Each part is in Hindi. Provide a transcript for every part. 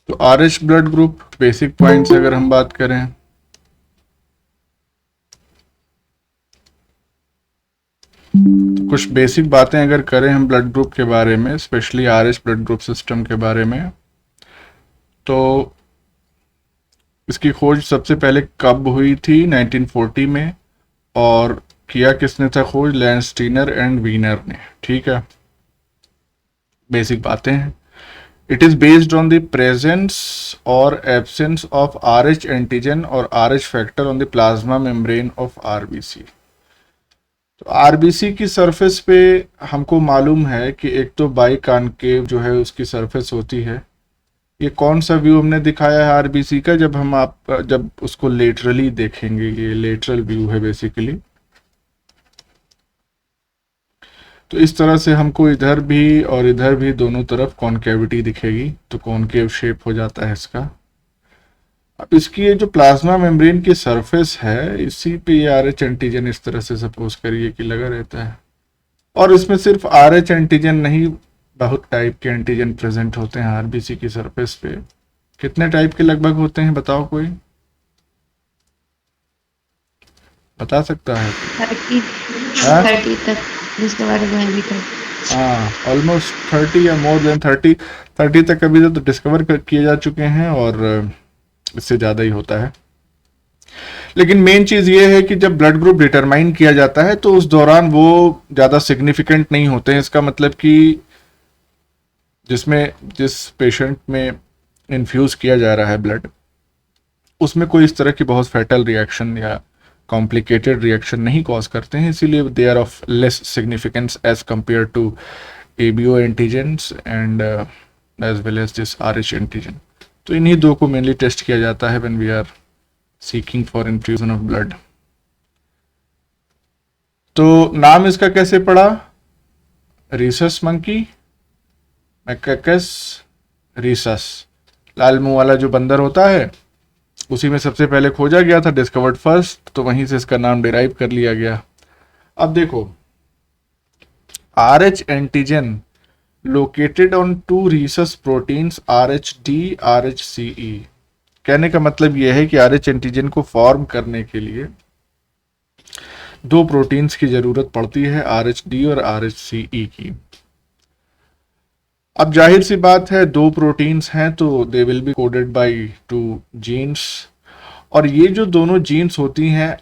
तो RH blood group basic points अगर हम बात करें, तो कुछ बेसिक बातें अगर करें हम ब्लड ग्रुप के बारे में, specially RH blood group system के बारे में, तो इसकी खोज सबसे पहले कब हुई थी? 1940 में। और किया किसने था खोज? लैंडस्टीनर एंड वीनर ने। ठीक है, बेसिक बातें हैं। It is based on the presence और एब्सेंस ऑफ RH एंटीजन और RH factor on the plasma membrane of RBC। तो RBC की सरफेस पे हमको मालूम है कि एक तो बाई कॉनकेव जो है उसकी सरफेस होती है। ये कौन सा व्यू हमने दिखाया है RBC का? जब उसको लेटरली देखेंगे, ये लेटरल व्यू है बेसिकली। तो इस तरह से हमको इधर भी और इधर भी दोनों तरफ कॉनकेविटी दिखेगी, तो कॉनकेव शेप हो जाता है इसका। अब इसकी ये जो प्लाज्मा मेम्ब्रेन की सरफेस है, इसी पे ये RH एंटीजन इस तरह से सपोज करिए कि लगा रहता है। और इसमें सिर्फ RH एंटीजन नहीं, बहुत टाइप के एंटीजन प्रेजेंट होते हैं RBC की सरफेस पे। कितने टाइप के लगभग होते हैं बताओ कोई? बता सकता है? 30 हाँ 30 तक जिसके बारे में अभी तक। हाँ, ऑलमोस्ट 30 या मोर देन 30। 30 तक अभी तो डिस्कवर किए जा चुके हैं, और इससे ज़्यादा ही होता है। लेकिन मेन चीज़ ये है कि जब ब्लड ग्रुप डिटरमाइन किया जाता है तो उस दौरान वो ज़्यादा सिग्निफिकेंट नहीं होते हैं। इसका मतलब कि जिस पेशेंट में इन्फ्यूज़ किया जा रहा है ब्लड, उसमें कोई इस तरह की बहुत फैटल रिएक्शन या कॉम्प्लिकेटेड रिएक्शन नहीं कॉज करते हैं, इसीलिए they are of less significance as compared to ABO antigens and as well as this RH antigen. तो इन्हीं दो को मेनली टेस्ट किया जाता है when we are seeking for infusion of blood. तो नाम इसका कैसे पड़ा? Rhesus monkey, macacus rhesus. लाल मुंह वाला जो बंदर होता है उसी में सबसे पहले खोजा गया था, डिस्कवर्ड फर्स्ट, तो वहीं से इसका नाम डिराइव कर लिया गया। अब देखो, RH antigen located on two rhesus proteins RHD RHCE। कहने का मतलब यह है कि RH एंटीजन को फॉर्म करने के लिए दो प्रोटीन्स की जरूरत पड़ती है, RHD और RHCE की। अब जाहिर सी बात है, दो प्रोटीन्स हैं तो they will be coded by two genes. और ये जो दोनों जीन्स होती हैं,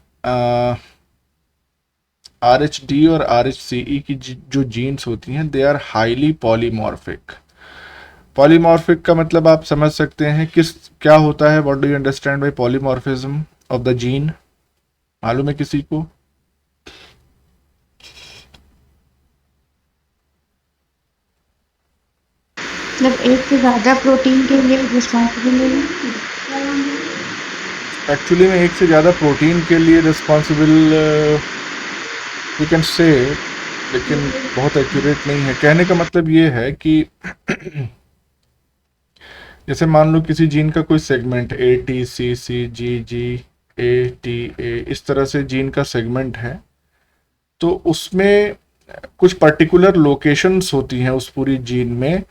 RHD और RHCE की जो जीन्स होती हैं, they are highly polymorphic. Polymorphic का मतलब आप समझ सकते हैं किस क्या होता है? What do you understand by polymorphism of the gene? मालूम है किसी को? मतलब एक से ज़्यादा प्रोटीन के लिए रिस्पॉन्सिबल है। एक्चुअली में एक से ज़्यादा प्रोटीन के लिए रिस्पॉन्सिबल वी कैन से, लेकिन बहुत एक्यूरेट नहीं है। कहने का मतलब ये है कि जैसे मान लो किसी जीन का कोई सेगमेंट ATCCGGATA, इस तरह से जीन का सेगमेंट है, तो उसमें कुछ पर्टिकुलर लोकेशंस होती हैं उस पूरी जीन में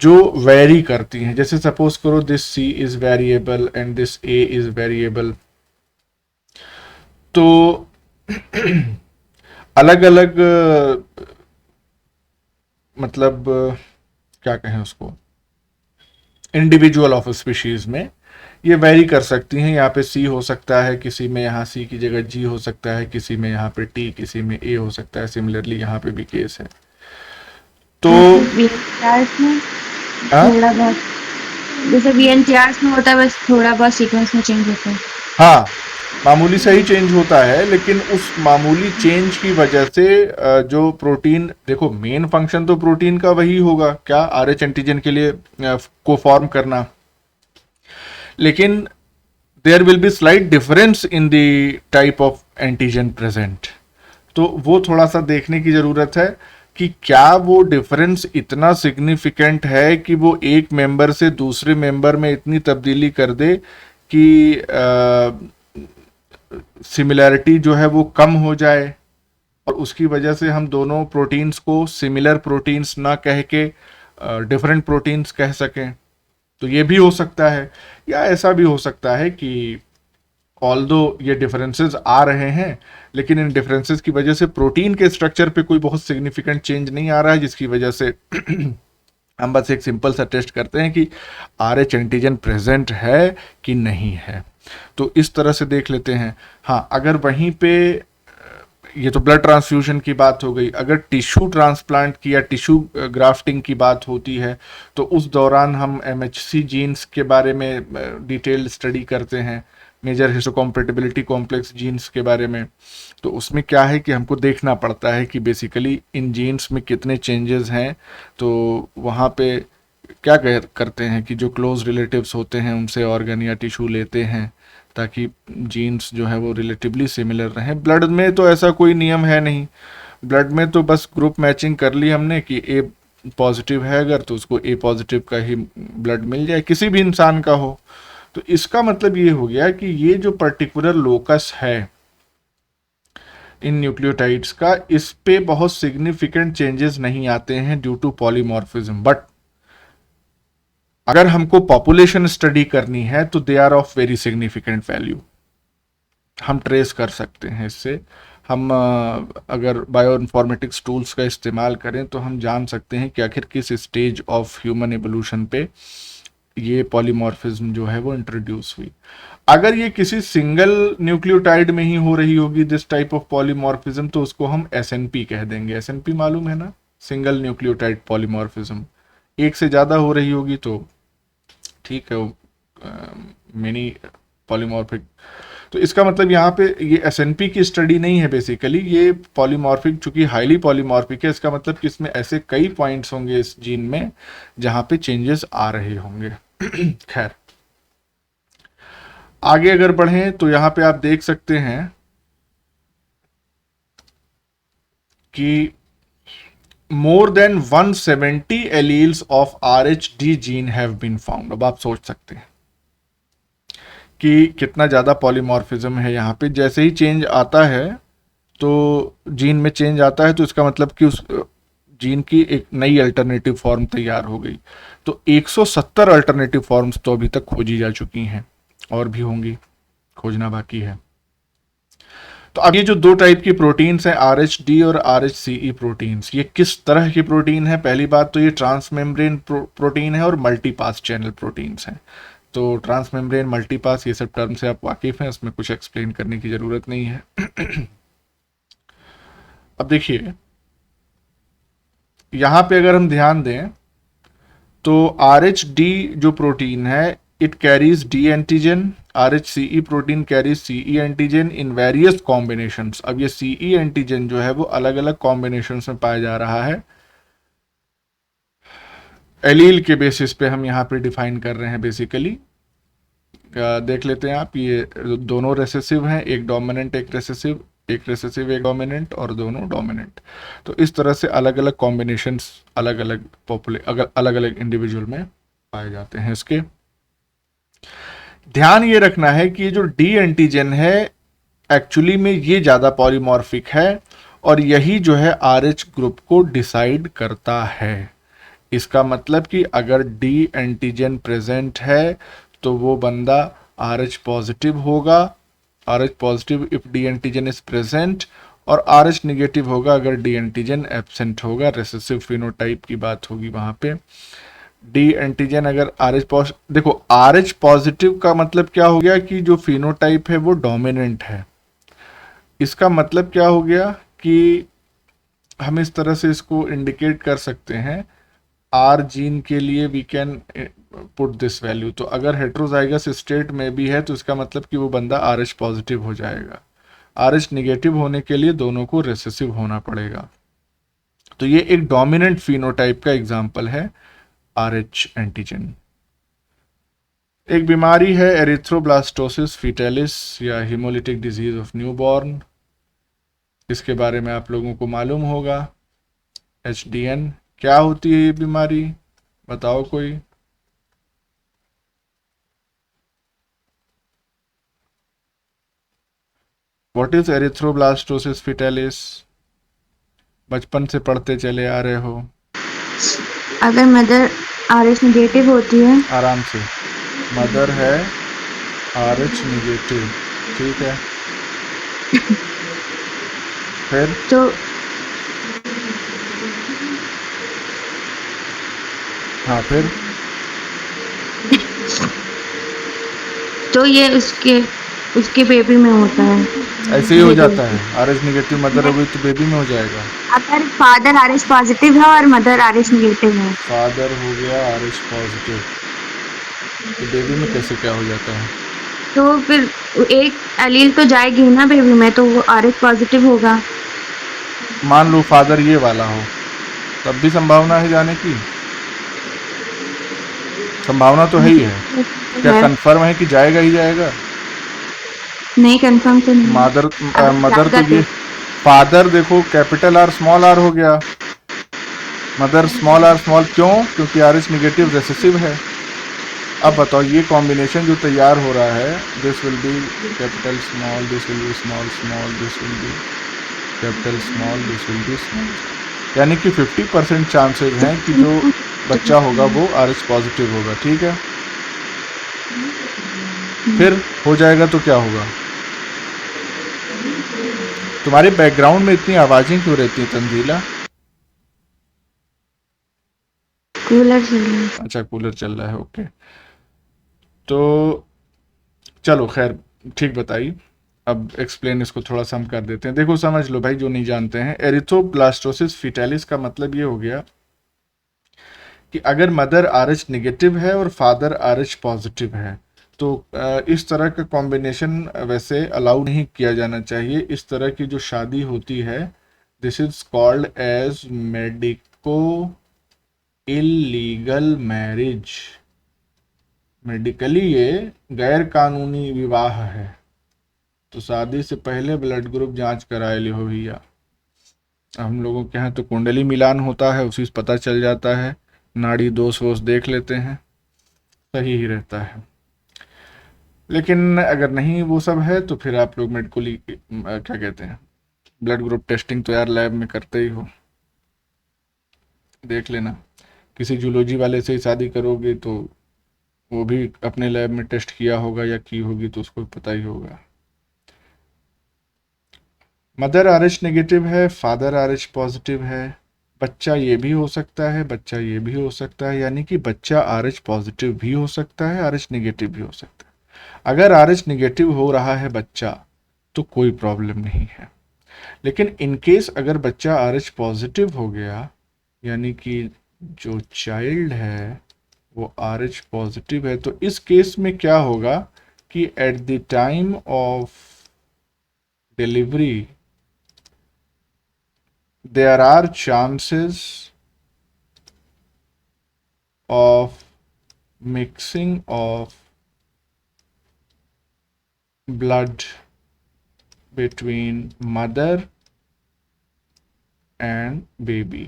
जो वेरी करती हैं। जैसे सपोज करो this C is variable and this A is variable, तो अलग अलग मतलब क्या कहें उसको, इंडिविजुअल ऑफ स्पीशीज में ये वेरी कर सकती हैं। यहाँ पे C हो सकता है किसी में, यहाँ C की जगह G हो सकता है किसी में, यहाँ पे T, किसी में A हो सकता है। सिमिलरली यहाँ पे भी केस है। तो VNTRs में हाँ थोड़ा बहुत, जैसे VNTRs में होता है, बस थोड़ा बहुत सीक्वेंस में चेंज होता है। हाँ, मामूली सा ही चेंज होता है, लेकिन उस मामूली चेंज की वजह से जो प्रोटीन, देखो मेन फंक्शन तो प्रोटीन का वही होगा, क्या? RH एंटीजन के लिए को फॉर्म करना। लेकिन there will be slight difference in the type of antigen present. तो वो थोड़ा सा देखने की जरूरत है कि क्या वो डिफरेंस इतना सिग्निफिकेंट है कि वो एक मेंबर से दूसरे मेंबर में इतनी तब्दीली कर दे कि सिमिलैरिटी जो है वो कम हो जाए। और उसकी वजह से हम दोनों प्रोटीन्स को सिमिलर प्रोटीन्स ना कह के डिफरेंट प्रोटीन्स कह सकें। तो ये भी हो सकता है, या ऐसा भी हो सकता है कि ऑल्दो ये डिफरेंसेस आ रहे हैं, लेकिन इन डिफरेंसेस की वजह से प्रोटीन के स्ट्रक्चर पे कोई बहुत सिग्निफिकेंट चेंज नहीं आ रहा है, जिसकी वजह से हम बस एक सिंपल सा टेस्ट करते हैं कि आर एच एंटीजन प्रेजेंट है कि नहीं है। तो इस तरह से देख लेते हैं। हाँ, अगर वहीं पे ये तो ब्लड ट्रांसफ्यूजन की बात हो गई, अगर टिश्यू ट्रांसप्लांट की या टिश्यू ग्राफ्टिंग की बात होती है तो उस दौरान हम एमएचसी जीन्स के बारे में डिटेल स्टडी करते हैं, मेजर हिस्टोकॉम्पैटिबिलिटी कॉम्प्लेक्स जीन्स के बारे में। तो उसमें क्या है कि हमको देखना पड़ता है कि बेसिकली इन जीन्स में कितने चेंजेस हैं। तो वहाँ पे क्या करते हैं कि जो क्लोज रिलेटिव्स होते हैं उनसे ऑर्गन या टिश्यू लेते हैं ताकि जीन्स जो है वो रिलेटिवली सिमिलर रहें। ब्लड में तो ऐसा कोई नियम है नहीं, ब्लड में तो बस ग्रुप मैचिंग कर ली हमने कि ए पॉजिटिव है अगर तो उसको ए पॉजिटिव का ही ब्लड मिल जाए, किसी भी इंसान का हो। तो इसका मतलब ये हो गया कि ये जो पर्टिकुलर लोकस है इन न्यूक्लियोटाइड्स का, इस पे बहुत सिग्निफिकेंट चेंजेस नहीं आते हैं ड्यू टू पॉलीमॉर्फिज्म। बट अगर हमको पॉपुलेशन स्टडी करनी है तो they are of very significant value, हम ट्रेस कर सकते हैं इससे। हम अगर बायो इन्फॉर्मेटिक्स टूल्स का इस्तेमाल करें तो हम जान सकते हैं कि आखिर किस स्टेज ऑफ ह्यूमन एवोल्यूशन पे ये पॉलीमॉर्फिज्म जो है वो इंट्रोड्यूस हुई। अगर ये किसी सिंगल न्यूक्लियोटाइड में ही हो रही होगी दिस टाइप ऑफ पॉलीमॉर्फिज्म, तो उसको हम एसएनपी कह देंगे। एसएनपी मालूम है ना, सिंगल न्यूक्लियोटाइड पॉलीमॉर्फिज्म। एक से ज़्यादा हो रही होगी तो ठीक है, मिनी पॉलीमॉर्फिक। तो इसका मतलब यहाँ पे ये एसएनपी की स्टडी नहीं है बेसिकली, ये पॉलीमॉर्फिक चूंकि हाईली पॉलीमॉर्फिक है, इसका मतलब कि इसमें ऐसे कई पॉइंट्स होंगे इस जीन में जहाँ पे चेंजेस आ रहे होंगे। खैर, आगे अगर बढ़ें तो यहाँ पे आप देख सकते हैं कि more than 170 alleles of RHD gene have been found. अब आप सोच सकते हैं कि कितना ज़्यादा पॉलीमॉर्फिज्म है यहाँ पे। जैसे ही चेंज आता है तो जीन में चेंज आता है तो इसका मतलब कि उस जीन की एक नई अल्टरनेटिव फॉर्म तैयार हो गई। तो 170 अल्टरनेटिव फॉर्म्स तो अभी तक खोजी जा चुकी हैं, और भी होंगी, खोजना बाकी है। तो अब ये जो दो टाइप की प्रोटीन्स हैं, आर एच डी और are H C E proteins, ये किस तरह की प्रोटीन है? पहली बात तो ये ट्रांसमेम्ब्रेन प्रोटीन है और मल्टीपास चैनल प्रोटीन्स हैं। तो ट्रांसमेम्ब्रेन, मल्टीपास, ये सब टर्म से आप वाकिफ हैं, इसमें कुछ एक्सप्लेन करने की ज़रूरत नहीं है। अब देखिए, यहाँ पे अगर हम ध्यान दें तो आर एच डी जो प्रोटीन है it carries D antigen, R H C E protein carries C E antigen in various combinations. अब ये सी ई एंटीजन जो है वो अलग अलग कॉम्बिनेशंस में पाया जा रहा है, एलील के बेसिस पे हम यहाँ पे डिफाइन कर रहे हैं बेसिकली। देख लेते हैं आप, ये दोनों रेसेसिव हैं, एक डोमिनेंट एक रेसेसिव, एक रेसेसिव एक डोमिनेंट, और दोनों डोमिनेंट। तो इस तरह से अलग अलग कॉम्बिनेशंस अलग अलग अलग अलग इंडिविजुअल में पाए जाते हैं। इसके ध्यान ये रखना है कि ये जो डी एंटीजन है एक्चुअली में ये ज़्यादा पॉलीमॉर्फिक है और यही जो है आर एच ग्रुप को डिसाइड करता है। इसका मतलब कि अगर डी एंटीजन प्रेजेंट है तो वो बंदा आर एच पॉजिटिव होगा, R H positive if D antigen is present, और आर एच निगेटिव होगा अगर डी एंटीजन एब्सेंट होगा। रेसेसिव फिनोटाइप की बात होगी वहां पे। डी एंटीजन अगर आर एच पॉजिटिव, देखो आर एच पॉजिटिव का मतलब क्या हो गया कि जो फिनोटाइप है वो डोमिनेंट है। इसका मतलब क्या हो गया कि हम इस तरह से इसको इंडिकेट कर सकते हैं, आर जीन के लिए we can put this value. तो अगर हेट्रोजाइगस स्टेट में भी है तो इसका मतलब कि वो बंदा आर एच पॉजिटिव हो जाएगा। आर एच निगेटिव होने के लिए दोनों को रेसेसिव होना पड़ेगा। तो ये एक डोमिनेंट फिनोटाइप का एग्जाम्पल है आर एच एंटीजन। एक बीमारी है एरिथ्रोब्लास्टोसिस फीटेलिस या हीमोलिटिक डिजीज ऑफ न्यूबॉर्न, इसके बारे में आप लोगों को मालूम होगा। HDN क्या होती है ये बीमारी, बताओ कोई? What is erythroblastosis fetalis? बचपन से पढ़ते चले आ रहे हो। अगर मदर RH नेगेटिव होती है आराम से, मदर है RH निगेटिव, ठीक है, फिर तो हाँ फिर ये उसके उसके बेबी में होता है। ऐसे ही हो बेबी जाता है, RH निगेटिव मदर हो गई तो बेबी में हो जाएगा। अगर फादर RH पॉजिटिव है और मदर RH नेगेटिव है फादर हो गया RH पॉजिटिव, तो बेबी में कैसे क्या हो जाता है? तो फिर एक एलील तो जाएगी ना बेबी में, तो वो RH पॉजिटिव होगा। मान लो फादर ये वाला हो, तब भी संभावना है जाने की? संभावना तो है ही है। क्या है कंफर्म है कि जाएगा ही जाएगा? नहीं, कंफर्म तो नहीं है। मदर, अगर मदर तो जाएगा ये, तो फादर देखो कैपिटल आर स्मॉल आर हो गया, मदर स्मॉल आर स्मॉल, क्यों? क्योंकि RH निगेटिव रेसेसिव है। अब बताओ ये कॉम्बिनेशन जो तैयार हो रहा है, this will B capital small, this will be small small, this will B capital small, this will be small, यानी कि 50% चांसेस हैं कि जो बच्चा होगा वो RH पॉजिटिव होगा, ठीक है। फिर हो जाएगा तो क्या होगा? तुम्हारे बैकग्राउंड में इतनी आवाजें क्यों रहती हैं तंजीला? कूलर चल रहा है। अच्छा कूलर चल रहा है, ओके। तो चलो खैर, ठीक बताइए। अब एक्सप्लेन इसको थोड़ा सा हम कर देते हैं। देखो समझ लो भाई जो नहीं जानते हैं, एरिथ्रोब्लास्टोसिस फीटालिस का मतलब ये हो गया कि अगर मदर RH निगेटिव है और फादर RH पॉजिटिव है तो इस तरह का कॉम्बिनेशन वैसे अलाउ नहीं किया जाना चाहिए। इस तरह की जो शादी होती है, this is called as medico illegal marriage. Medically ये गैर कानूनी विवाह है। तो शादी से पहले ब्लड ग्रुप जांच कराए ले हो भैया। हम लोगों के यहाँ तो कुंडली मिलान होता है, उसी से पता चल जाता है, नाड़ी दोष वोष देख लेते हैं, सही ही रहता है। लेकिन अगर नहीं वो सब है तो फिर आप लोग मेडिकली क्या कहते हैं, ब्लड ग्रुप टेस्टिंग तो यार लैब में करते ही हो, देख लेना। किसी जूलॉजी वाले से ही शादी करोगे तो वो भी अपने लैब में टेस्ट किया होगा या की होगी तो उसको पता ही होगा। मदर RH नेगेटिव है, फादर RH पॉजिटिव है, बच्चा ये भी हो सकता है, बच्चा ये भी हो सकता है, यानी कि बच्चा RH पॉजिटिव भी हो सकता है, RH नेगेटिव भी हो सकता है। अगर RH नेगेटिव हो रहा है बच्चा तो कोई प्रॉब्लम नहीं है। लेकिन इन केस अगर बच्चा RH पॉजिटिव हो गया, यानी कि जो चाइल्ड है वो RH पॉजिटिव है, तो इस केस में क्या होगा कि at the time of delivery there are chances of mixing of blood between mother and baby।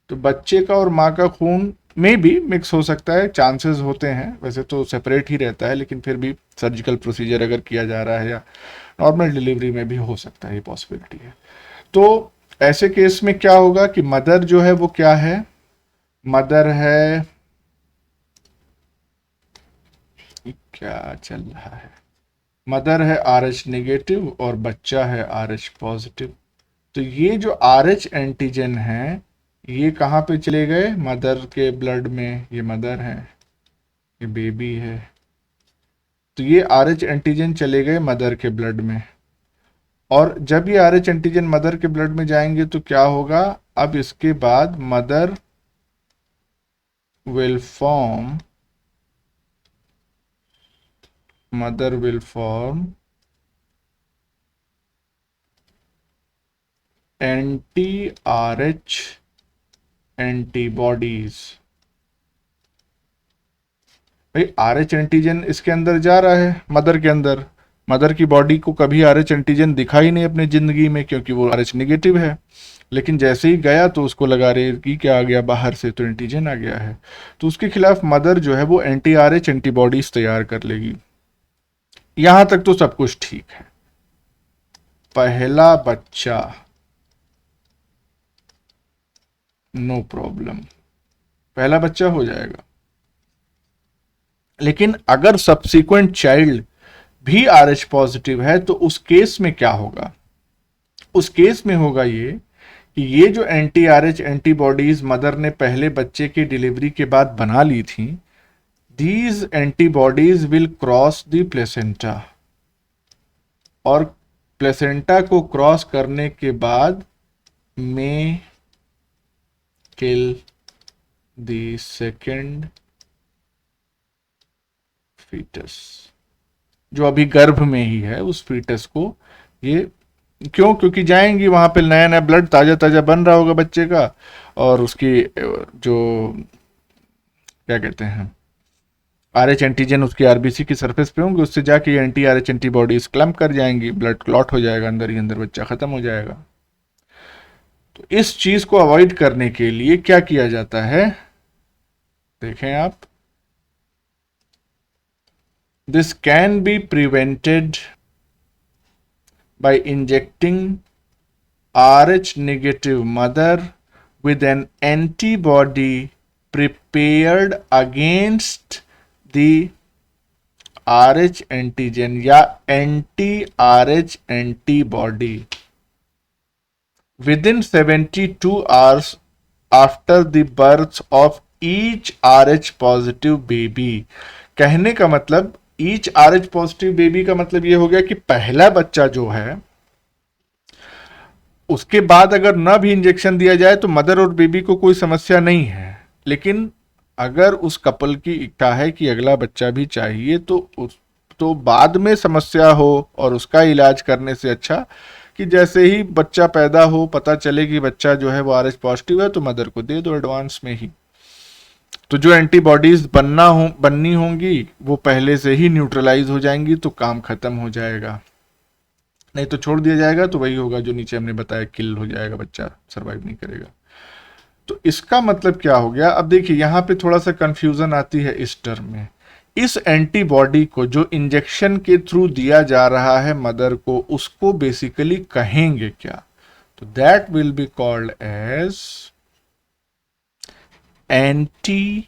तो बच्चे का और माँ का खून में भी मिक्स हो सकता है, चांसेस होते हैं। वैसे तो सेपरेट ही रहता है, लेकिन फिर भी सर्जिकल प्रोसीजर अगर किया जा रहा है या नॉर्मल डिलीवरी में भी हो सकता है, ये पॉसिबिलिटी है। तो ऐसे केस में क्या होगा कि मदर जो है वो क्या है, मदर है, क्या चल रहा है, मदर है RH नेगेटिव और बच्चा है RH पॉजिटिव। तो ये जो RH एंटीजन है ये कहाँ पे चले गए, मदर के ब्लड में। ये मदर है, ये बेबी है, तो ये RH एंटीजन चले गए मदर के ब्लड में। और जब ये RH एंटीजन मदर के ब्लड में जाएंगे तो क्या होगा, अब इसके बाद mother will form anti RH antibodies. भाई RH एंटीजन इसके अंदर जा रहा है मदर के अंदर, मदर की बॉडी को कभी RH एंटीजन दिखा ही नहीं अपनी जिंदगी में क्योंकि वो RH नेगेटिव है। लेकिन जैसे ही गया तो उसको लगा रहे कि क्या आ गया बाहर से, तो एंटीजन आ गया है, तो उसके खिलाफ मदर जो है वो एंटी RH एंटीबॉडीज तैयार कर लेगी। यहां तक तो सब कुछ ठीक है। पहला बच्चा नो प्रॉब्लम, पहला बच्चा हो जाएगा। लेकिन अगर सब्सिक्वेंट चाइल्ड भी RH पॉजिटिव है तो उस केस में क्या होगा? उस केस में होगा ये कि ये जो एंटी RH एंटीबॉडीज मदर ने पहले बच्चे की डिलीवरी के बाद बना ली थी, these antibodies will cross the placenta, और प्लेसेंटा को क्रॉस करने के बाद में किल द सेकेंड फीटस, जो अभी गर्भ में ही है उस फीटस को। ये क्यों? क्योंकि जाएंगी वहां पे, नया नया ब्लड ताजा ताजा बन रहा होगा बच्चे का, और उसकी जो क्या कहते हैं RH एंटीजन उसकी RBC की सरफेस पे होंगे, उससे जाके ये एंटी RH एंटीबॉडीज क्लम्प कर जाएंगी, ब्लड क्लॉट हो जाएगा अंदर ही अंदर, बच्चा खत्म हो जाएगा। तो इस चीज को अवॉइड करने के लिए क्या किया जाता है, देखें आप, this can be prevented by injecting RH negative mother with an antibody prepared against the RH antigen या anti RH antibody within 72 hours after the birth of each RH positive baby। कहने का मतलब ईच RH पॉजिटिव बेबी का मतलब ये हो गया कि पहला बच्चा जो है उसके बाद अगर ना भी इंजेक्शन दिया जाए तो मदर और बेबी को कोई समस्या नहीं है। लेकिन अगर उस कपल की इच्छा है कि अगला बच्चा भी चाहिए तो बाद में समस्या हो, और उसका इलाज करने से अच्छा कि जैसे ही बच्चा पैदा हो, पता चले कि बच्चा जो है वो RH पॉजिटिव है, तो मदर को दे दो एडवांस में ही। तो जो एंटीबॉडीज बननी होंगी वो पहले से ही न्यूट्रलाइज हो जाएंगी, तो काम खत्म हो जाएगा। नहीं तो छोड़ दिया जाएगा तो वही होगा जो नीचे हमने बताया, किल हो जाएगा, बच्चा सरवाइव नहीं करेगा। तो इसका मतलब क्या हो गया? अब देखिए यहां पे थोड़ा सा कंफ्यूजन आती है इस टर्म में। इस एंटीबॉडी को जो इंजेक्शन के थ्रू दिया जा रहा है मदर को, उसको बेसिकली कहेंगे क्या? तो that will be called as anti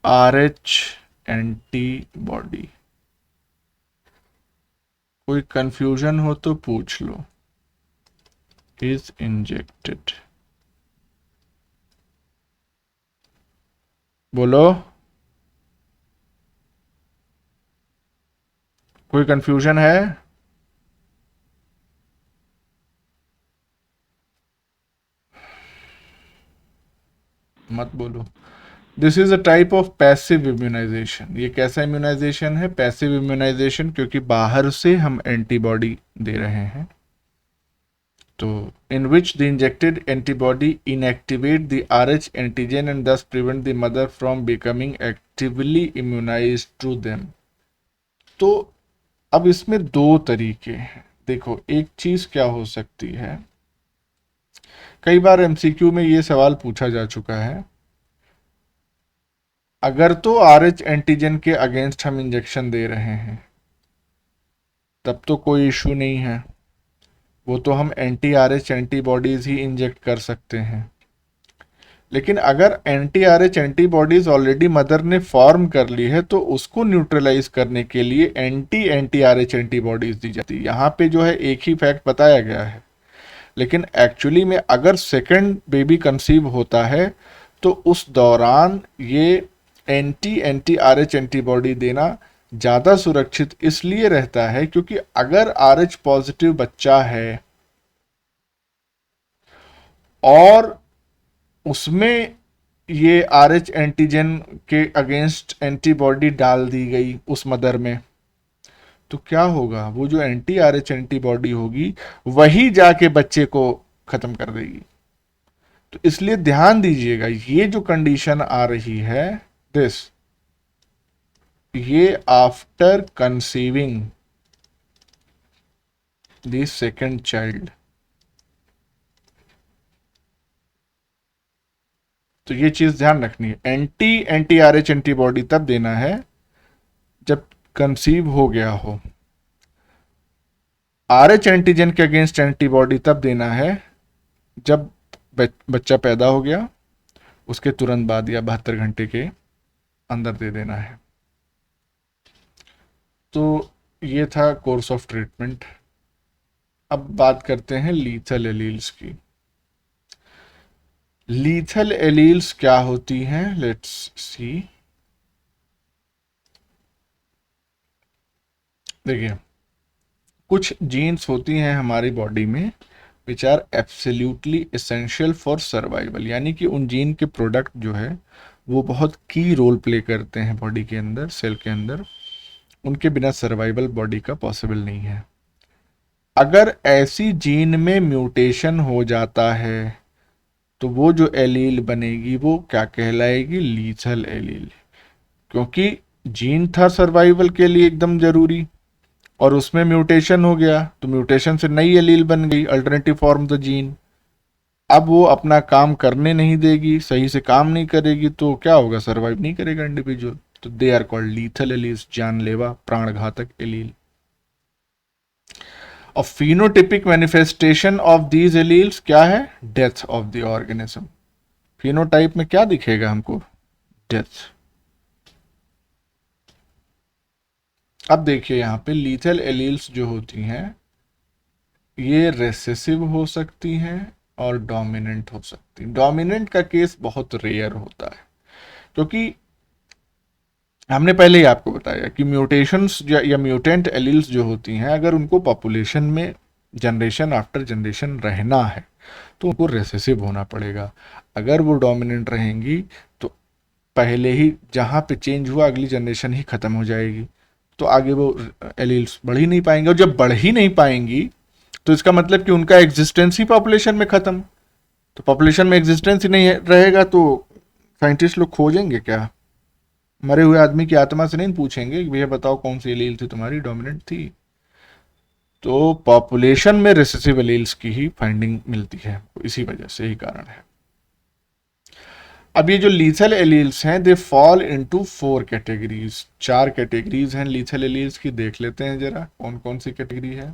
RH antibody. कोई कंफ्यूजन हो तो पूछ लो। इज इंजेक्टेड, बोलो, कोई कंफ्यूजन है? मत बोलो। This is a type of passive immunization. ये कैसा इम्यूनाइजेशन है? पैसिव इम्यूनाइजेशन, क्योंकि बाहर से हम एंटीबॉडी दे रहे हैं। तो in which the injected antibody inactivate the RH antigen and thus prevent the mother from becoming actively immunized to them। तो अब इसमें दो तरीके हैं। देखो एक चीज क्या हो सकती है, कई बार MCQ में ये सवाल पूछा जा चुका है, अगर तो RH एंटीजन के अगेंस्ट हम इंजेक्शन दे रहे हैं तब तो कोई इश्यू नहीं है, वो तो हम एंटी RH एंटीबॉडीज ही इंजेक्ट कर सकते हैं। लेकिन अगर anti RH antibodies already mother ने फॉर्म कर ली है तो उसको न्यूट्रलाइज करने के लिए एंटी RH एंटीबॉडीज दी जाती है। यहाँ पे जो है एक ही फैक्ट बताया गया है, लेकिन एक्चुअली में अगर सेकंड बेबी कंसीव होता है तो उस दौरान ये एंटी RH एंटीबॉडी देना ज़्यादा सुरक्षित इसलिए रहता है क्योंकि अगर RH पॉजिटिव बच्चा है और उसमें ये RH एंटीजन के अगेंस्ट एंटीबॉडी डाल दी गई उस मदर में, तो क्या होगा? वो जो एंटी RH एंटीबॉडी होगी वही जाके बच्चे को खत्म कर देगी। तो इसलिए ध्यान दीजिएगा, ये जो कंडीशन आ रही है दिस, ये after conceiving the second child. तो ये चीज ध्यान रखनी है, एंटी RH एंटीबॉडी तब देना है जब कंसीव हो गया हो। RH एंटीजन के अगेंस्ट एंटीबॉडी तब देना है जब बच्चा पैदा हो गया, उसके तुरंत बाद या 72 घंटे के अंदर दे देना है। तो ये था कोर्स ऑफ ट्रीटमेंट। अब बात करते हैं लीथल एलील्स की। लीथल एलील्स क्या होती हैं, लेट्स सी। देखिए, कुछ जीन्स होती हैं हमारी बॉडी में which are absolutely essential for survival, यानी कि उन जीन के प्रोडक्ट जो है वो बहुत की रोल प्ले करते हैं बॉडी के अंदर, सेल के अंदर। उनके बिना सर्वाइवल बॉडी का पॉसिबल नहीं है। अगर ऐसी जीन में म्यूटेशन हो जाता है तो वो जो एलील बनेगी वो क्या कहलाएगी, लीथल एलील। क्योंकि जीन था सर्वाइवल के लिए एकदम जरूरी, और उसमें म्यूटेशन हो गया तो म्यूटेशन से नई एलील बन गई, अल्टरनेटिव फॉर्म द जीन। अब वो अपना काम करने नहीं देगी, सही से काम नहीं करेगी, तो क्या होगा, सर्वाइव नहीं करेगा इंडिविजुअल। तो they are called lethal alleles, जानलेवा प्राणघातक एलील। और phenotypic manifestation of these alleles क्या है, death of the organism. Phenotype में क्या दिखेगा हमको, डेथ। अब देखिए यहाँ पे लीथल एलील्स जो होती हैं ये रेसेसिव हो सकती हैं और डोमिनेंट हो सकती हैं। डोमिनेंट का केस बहुत रेयर होता है, क्योंकि हमने पहले ही आपको बताया कि म्यूटेशंस या म्यूटेंट एलील्स जो होती हैं, अगर उनको पॉपुलेशन में जनरेशन आफ्टर जनरेशन रहना है तो उनको रेसेसिव होना पड़ेगा। अगर वो डोमिनेंट रहेंगी तो पहले ही जहाँ पे चेंज हुआ अगली जनरेशन ही खत्म हो जाएगी, तो आगे वो एलील्स बढ़ ही नहीं पाएंगे। और जब बढ़ ही नहीं पाएंगी तो इसका मतलब कि उनका एग्जिस्टेंस ही पॉपुलेशन में खत्म। तो पॉपुलेशन में एग्जिस्टेंस ही नहीं रहेगा तो साइंटिस्ट लोग खोजेंगे क्या, मरे हुए आदमी की आत्मा से नहीं पूछेंगे कि भैया बताओ कौन सी एलील थी तुम्हारी, डोमिनेंट थी। तो पॉपुलेशन में रिसेसिव एलील्स की ही फाइंडिंग मिलती है, इसी वजह से ही कारण है। अब ये जो लीथल एलील्स हैं they fall into 4 categories, 4 categories हैं लीथल एलील्स की। देख लेते हैं जरा कौन कौन सी कैटेगरी है।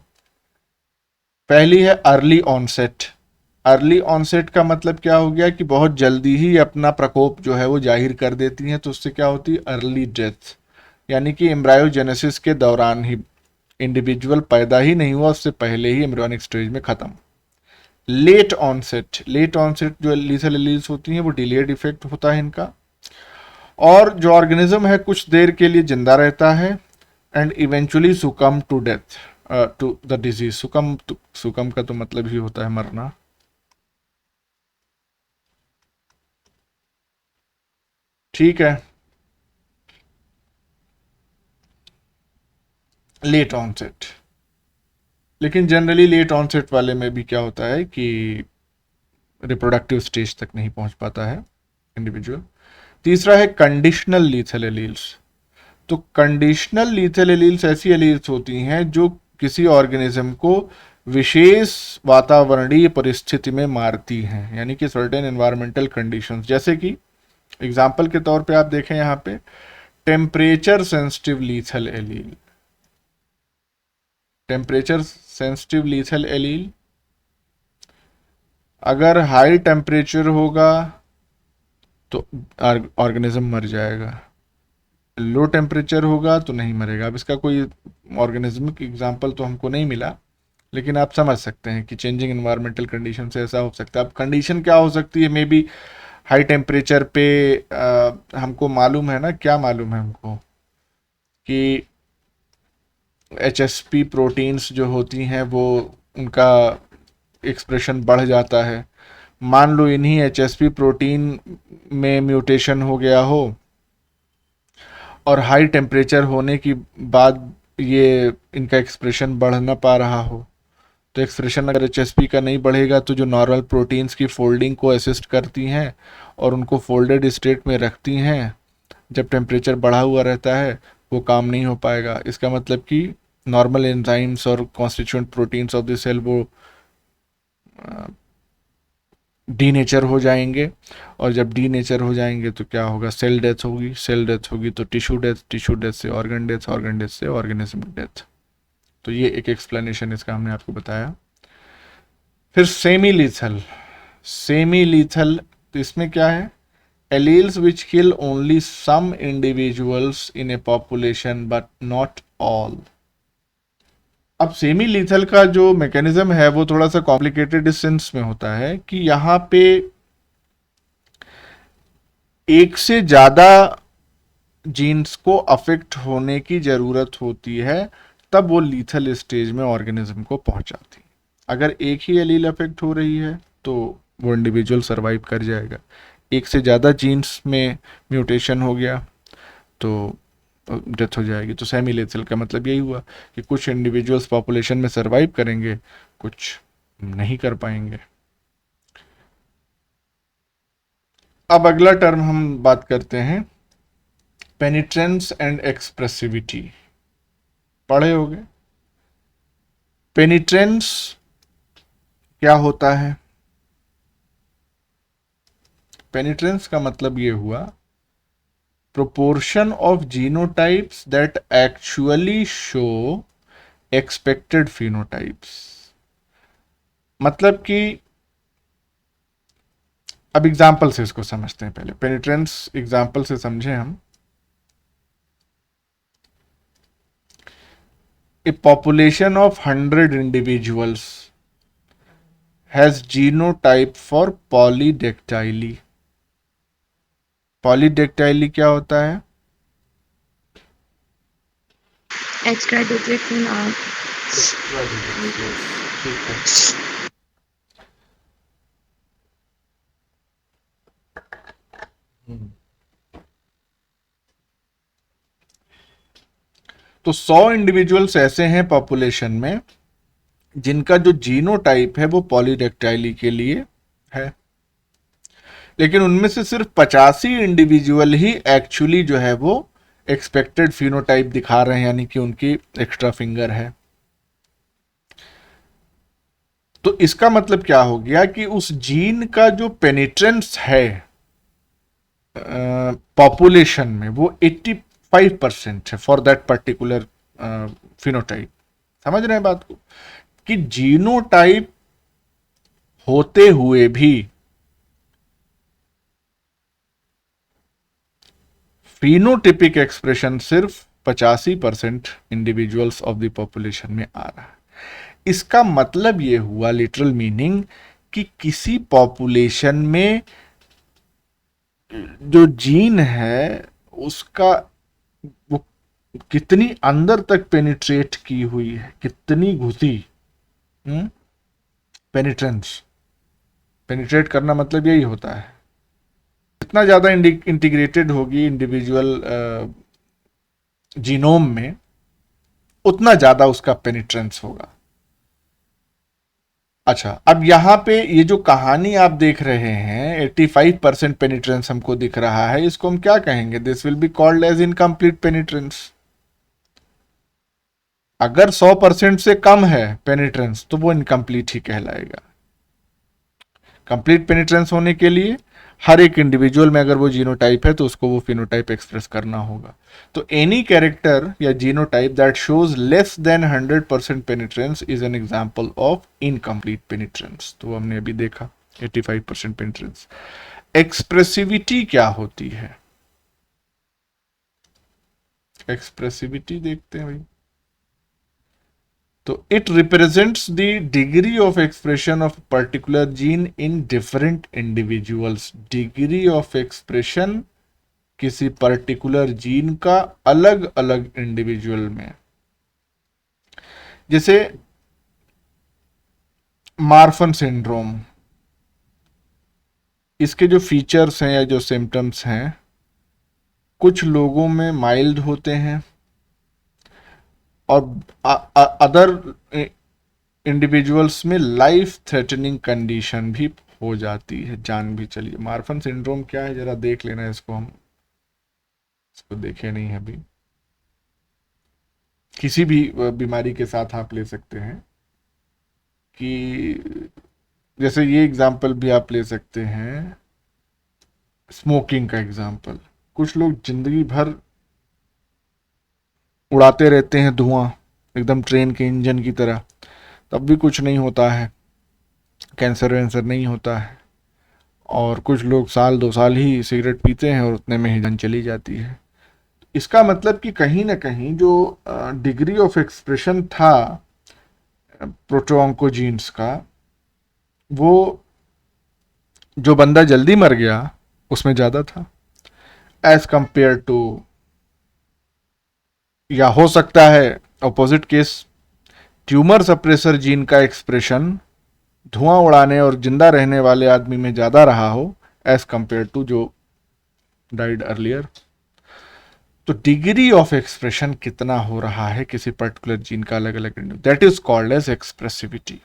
पहली है अर्ली ऑनसेट। अर्ली ऑनसेट का मतलब क्या हो गया कि बहुत जल्दी ही अपना प्रकोप जो है वो जाहिर कर देती हैं, तो उससे क्या होती है, अर्ली डेथ। यानी कि एम्ब्रायोजेनेसिस के दौरान ही, इंडिविजुअल पैदा ही नहीं हुआ उससे पहले ही एम्ब्रियोनिक स्टेज में खत्म। लेट ऑनसेट, लेट ऑनसेट जो लीथल एलील्स होती हैं वो डिलेड इफेक्ट होता है इनका, और जो ऑर्गेनिज्म है कुछ देर के लिए जिंदा रहता है and eventually succumb to death, to the disease. Succumb का तो मतलब ही होता है मरना। ठीक है, लेट ऑनसेट। लेकिन जनरली लेट ऑनसेट वाले में भी क्या होता है कि रिप्रोडक्टिव स्टेज तक नहीं पहुंच पाता है इंडिविजुअल। तीसरा है कंडीशनल लीथल एलील्स। तो कंडीशनल लीथल एलील्स ऐसी एलील्स होती हैं जो किसी ऑर्गेनिज्म को विशेष वातावरणीय परिस्थिति में मारती हैं, यानी कि सर्टेन एनवायरमेंटल कंडीशंस। जैसे कि एग्जाम्पल के तौर पे आप देखें यहाँ पे temperature sensitive lethal allele. Temperature sensitive lethal allele, अगर हाई टेम्परेचर होगा तो ऑर्गेनिज्म मर जाएगा, लो टेम्परेचर होगा तो नहीं मरेगा। अब इसका कोई ऑर्गेनिज्मिक एग्जाम्पल तो हमको नहीं मिला, लेकिन आप समझ सकते हैं कि चेंजिंग एनवायरमेंटल कंडीशन से ऐसा हो सकता है। अब कंडीशन क्या हो सकती है, मे बी हाई टेम्परेचर पे हमको मालूम है ना, क्या मालूम है हमको कि HSP प्रोटीन्स जो होती हैं वो उनका एक्सप्रेशन बढ़ जाता है। मान लो इन्हीं HSP प्रोटीन में म्यूटेशन हो गया हो और हाई टेम्परेचर होने की बाद ये इनका एक्सप्रेशन बढ़ ना पा रहा हो, तो एक्सप्रेशन अगर HSP का नहीं बढ़ेगा तो जो नॉर्मल प्रोटीन्स की फोल्डिंग को असिस्ट करती हैं और उनको फोल्डेड स्टेट में रखती हैं, जब टेम्परेचर बढ़ा हुआ रहता है वो काम नहीं हो पाएगा। इसका मतलब कि नॉर्मल एंजाइम्स और constituent proteins of the cell वो डीनेचर हो जाएंगे, और जब डीनेचर हो जाएंगे तो क्या होगा, सेल डेथ होगी। सेल डेथ होगी तो टिश्यू डेथ, टिश्यू डेथ से ऑर्गन डेथ, ऑर्गन डेथ से ऑर्गेनिज्म डेथ। तो ये एक एक्सप्लेनेशन इसका हमने आपको बताया। फिर सेमी लीथल, सेमी लीथल तो इसमें क्या है, alleles which kill only some individuals in a population but not all. अब सेमी लीथल का जो मैकेनिज्म है वो थोड़ा सा कॉम्प्लिकेटेड इस सेंस में होता है कि यहां पे एक से ज्यादा जीन्स को अफेक्ट होने की जरूरत होती है, तब वो लीथल स्टेज में ऑर्गेनिज्म को पहुंचाती। अगर एक ही एलील अफेक्ट हो रही है तो वो इंडिविजुअल सरवाइव कर जाएगा। एक से ज़्यादा जीन्स में म्यूटेशन हो गया तो डेथ हो जाएगी। तो सेमी लेथल का मतलब यही हुआ कि कुछ इंडिविजुअल्स पॉपुलेशन में सरवाइव करेंगे, कुछ नहीं कर पाएंगे। अब अगला टर्म हम बात करते हैं पेनिट्रेंस एंड एक्सप्रेसिविटी। पढ़े होंगे पेनिट्रेंस क्या होता है। पेनिट्रेंस का मतलब ये हुआ proportion of genotypes that actually show expected phenotypes। मतलब कि अब एग्जाम्पल से इसको समझते हैं। पहले पेनिट्रेंस एग्जाम्पल से समझें हम। ए population of 100 individuals has genotype for पॉलीडेक्टाइली। पॉलीडेक्टाइली क्या होता है? Extra digit in are. ठीक है। तो 100 इंडिविजुअल्स ऐसे हैं पॉपुलेशन में जिनका जो जीनोटाइप है वो पॉलीडेक्टाइली के लिए है, लेकिन उनमें से सिर्फ 85 इंडिविजुअल ही एक्चुअली जो है वो एक्सपेक्टेड फिनोटाइप दिखा रहे हैं, यानी कि उनकी एक्स्ट्रा फिंगर है। तो इसका मतलब क्या हो गया कि उस जीन का जो पेनिट्रेंस है पॉपुलेशन में वो 85% है फॉर दैट पर्टिकुलर फिनोटाइप। समझ रहे हैं बात को, कि जीनोटाइप होते हुए भी फिनोटिपिक एक्सप्रेशन सिर्फ 85% इंडिविजुअल्स ऑफ द पॉपुलेशन में आ रहा है। इसका मतलब यह हुआ लिटरल मीनिंग कि किसी पॉपुलेशन में जो जीन है उसका वो कितनी अंदर तक पेनिट्रेट की हुई है, कितनी घुसी। पेनिट्रेंस, पेनिट्रेट करना मतलब यही होता है। जितना ज़्यादा इंटीग्रेटेड होगी इंडिविजुअल जीनोम में, उतना ज़्यादा उसका पेनिट्रेंस होगा। अच्छा, अब यहां पे ये जो कहानी आप देख रहे हैं 85% पेनिट्रेंस हमको दिख रहा है, इसको हम क्या कहेंगे? This will be called as incomplete penetrance. अगर 100% से कम है पेनिट्रेंस तो वो इनकम्प्लीट ही कहलाएगा। कंप्लीट पेनिट्रेंस होने के लिए हर एक इंडिविजुअल में अगर वो जीनोटाइप है तो उसको वो फिनोटाइप एक्सप्रेस करना होगा। तो एनी कैरेक्टर या genotype that shows less than 100% penetrance is an example of incomplete penetrance. तो हमने अभी देखा 85% पेनिट्रेंस। एक्सप्रेसिविटी क्या होती है? एक्सप्रेसिविटी देखते हैं भाई। तो it represents the degree of expression of particular gene in different individuals. Degree of expression किसी पर्टिकुलर जीन का अलग अलग इंडिविजुअल में। जैसे मार्फन सिंड्रोम, इसके जो फीचर्स हैं या जो सिम्टम्स हैं, कुछ लोगों में माइल्ड होते हैं और अदर इंडिविजुअल्स में लाइफ थ्रेटनिंग कंडीशन भी हो जाती है, जान भी चलिए। मार्फन सिंड्रोम क्या है जरा देख लेना इसको, हम इसको देखे नहीं है अभी। किसी भी बीमारी के साथ आप ले सकते हैं कि जैसे ये एग्जाम्पल भी आप ले सकते हैं, स्मोकिंग का एग्जाम्पल। कुछ लोग जिंदगी भर उड़ाते रहते हैं धुआं, एकदम ट्रेन के इंजन की तरह, तब भी कुछ नहीं होता है, कैंसर वैंसर नहीं होता है। और कुछ लोग साल 2 साल ही सिगरेट पीते हैं और उतने में ही जान चली जाती है। इसका मतलब कि कहीं ना कहीं जो डिग्री ऑफ एक्सप्रेशन था प्रोटोऑन्कोजीन्स का, वो जो बंदा जल्दी मर गया उसमें ज़्यादा था एज कंपेयर टू, या हो सकता है opposite case, tumour suppressor gene का एक्सप्रेशन धुआं उड़ाने और जिंदा रहने वाले आदमी में ज़्यादा रहा हो एज कंपेयर टू जो डाइड अर्लियर। तो डिग्री ऑफ एक्सप्रेशन कितना हो रहा है किसी पर्टिकुलर जीन का अलग अलग, that is called as expressivity.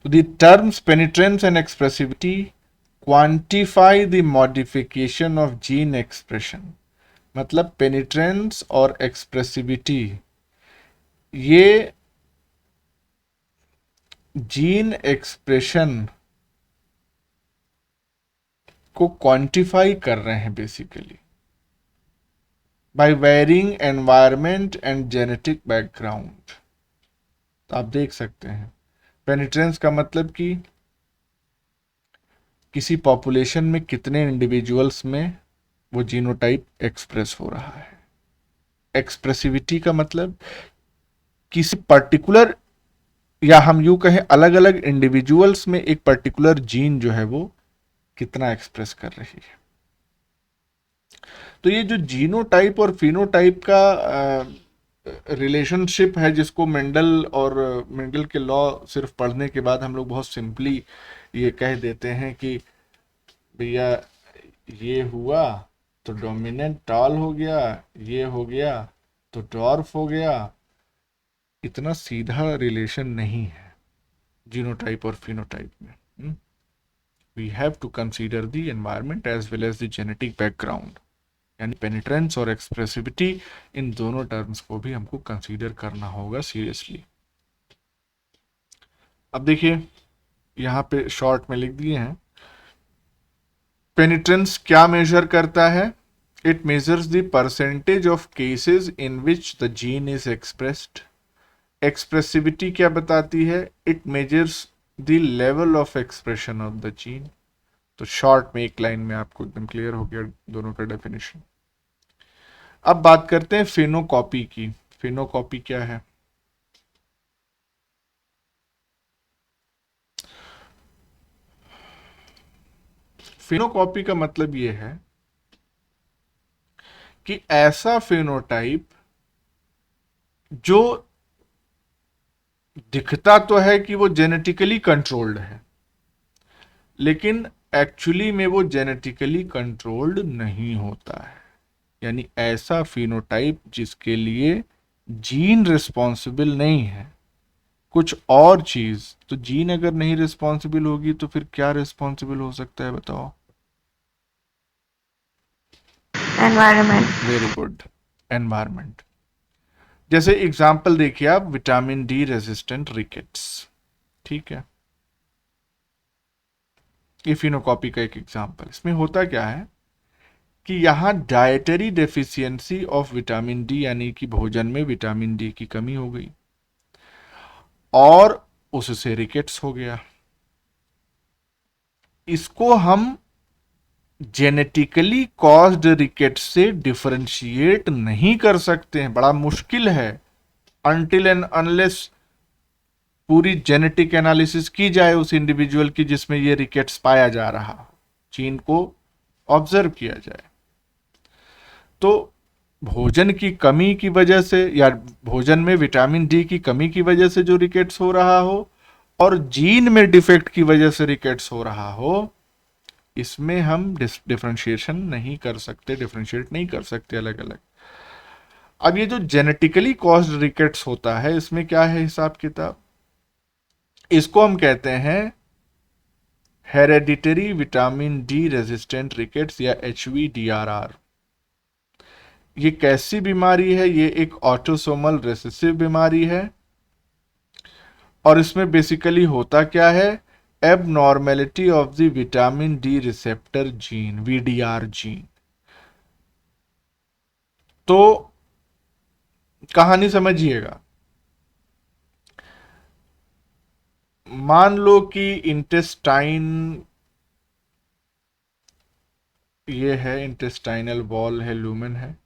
तो the terms penetrance and expressivity quantify the modification of gene expression. मतलब पेनिट्रेंस और एक्सप्रेसिविटी ये जीन एक्सप्रेशन को क्वांटिफाई कर रहे हैं basically by varying environment and genetic background. तो आप देख सकते हैं पेनिट्रेंस का मतलब कि किसी पॉपुलेशन में कितने इंडिविजुअल्स में वो जीनोटाइप एक्सप्रेस हो रहा है। एक्सप्रेसिविटी का मतलब किसी पर्टिकुलर, या हम यूं कहें अलग अलग इंडिविजुअल्स में एक पर्टिकुलर जीन जो है वो कितना एक्सप्रेस कर रही है। तो ये जो जीनोटाइप और फिनोटाइप का रिलेशनशिप है, जिसको मेंडल और मेंडल के लॉ सिर्फ पढ़ने के बाद हम लोग बहुत सिंपली ये कह देते हैं कि भैया ये हुआ तो डोमिनेंट टॉल हो गया, ये हो गया तो डॉर्फ हो गया, इतना सीधा रिलेशन नहीं है जीनोटाइप और फिनोटाइप में। We have to consider the environment as well as the genetic background, यानी पेनिट्रेंस और एक्सप्रेसिविटी, इन दोनों टर्म्स को भी हमको कंसीडर करना होगा सीरियसली। अब देखिए यहां पे शॉर्ट में लिख दिए हैं, पेनिट्रेंस क्या मेजर करता है? It measures the percentage of cases in which the gene is expressed. Expressivity क्या बताती है? It measures the level of expression of the gene. तो शॉर्ट में एक लाइन में आपको एकदम क्लियर हो गया दोनों का डेफिनेशन। अब बात करते हैं फेनोकॉपी की। फेनोकॉपी क्या है? फेनोकॉपी का मतलब यह है कि ऐसा फेनोटाइप जो दिखता तो है कि वो जेनेटिकली कंट्रोल्ड है, लेकिन एक्चुअली में वो जेनेटिकली कंट्रोल्ड नहीं होता है। यानी ऐसा फिनोटाइप जिसके लिए जीन रिस्पॉन्सिबल नहीं है, कुछ और चीज। तो जीन अगर नहीं रिस्पॉन्सिबल होगी तो फिर क्या रिस्पॉन्सिबल हो सकता है बताओ? एनवायरनमेंट। Very good, environment. जैसे एग्जाम्पल देखिए आप, विटामिन डी रेजिस्टेंट रिकेट्स, ठीक है, ये फिनोकॉपी का एक एग्जाम्पल। इसमें होता क्या है कि यहाँ dietary deficiency of vitamin D, यानी कि भोजन में विटामिन डी की कमी हो गई और उससे रिकेट्स हो गया। इसको हम जेनेटिकली कॉज्ड रिकेट से डिफरेंशिएट नहीं कर सकते हैं, बड़ा मुश्किल है अनटिल एंड अनलेस पूरी जेनेटिक एनालिसिस की जाए उस इंडिविजुअल की जिसमें ये रिकेट्स पाया जा रहा, जीन को ऑब्जर्व किया जाए। तो भोजन की कमी की वजह से या भोजन में विटामिन डी की कमी की वजह से जो रिकेट्स हो रहा हो और जीन में डिफेक्ट की वजह से रिकेट्स हो रहा हो, इसमें हम डिफरेंशिएशन नहीं कर सकते, डिफरेंशिएट नहीं कर सकते अलग अलग। अब ये जो जेनेटिकली कॉज्ड रिकेट्स होता है, इसमें क्या है हिसाब किताब? इसको हम कहते हैं hereditary vitamin D resistant rickets या HVDRR। ये कैसी बीमारी है? ये एक ऑटोसोमल रिसेसिव बीमारी है और इसमें बेसिकली होता क्या है? Abnormality of the vitamin D receptor gene, VDR gene. तो कहानी समझिएगा। मान लो कि इंटेस्टाइन, ये है इंटेस्टाइनल वॉल है, लूमेन है,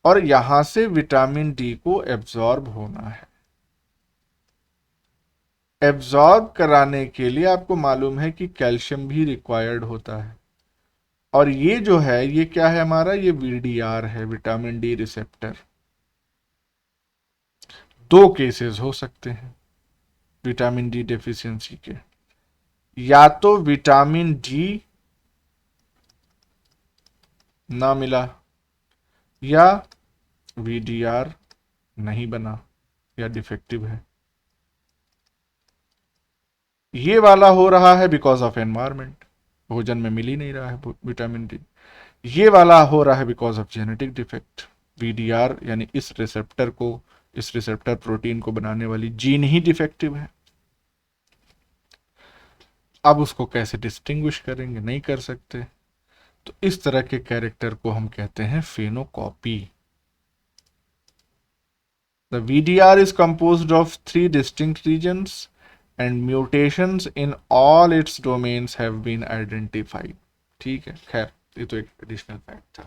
और यहां से विटामिन डी को एब्जॉर्ब होना है। एब्जॉर्ब कराने के लिए आपको मालूम है कि कैल्शियम भी रिक्वायर्ड होता है, और ये जो है ये क्या है हमारा, ये वीडीआर है, विटामिन डी रिसेप्टर। दो केसेस हो सकते हैं विटामिन डी डेफिशिएंसी के, या तो विटामिन डी ना मिला, या वीडीआर नहीं बना, या डिफेक्टिव है। ये वाला हो रहा है बिकॉज ऑफ एनवायरमेंट, भोजन में मिल ही नहीं रहा है विटामिन डी। ये वाला हो रहा है because of genetic defect. VDR यानी इस रिसेप्टर को, इस रिसेप्टर प्रोटीन को बनाने वाली जीन ही डिफेक्टिव है। अब उसको कैसे डिस्टिंग्विश करेंगे, नहीं कर सकते। तो इस तरह के कैरेक्टर को हम कहते हैं phenocopy. The VDR is composed of 3 distinct regions and mutations in all its domains have been identified। ठीक है, खैर ये तो एक एडिशनल फैक्ट था।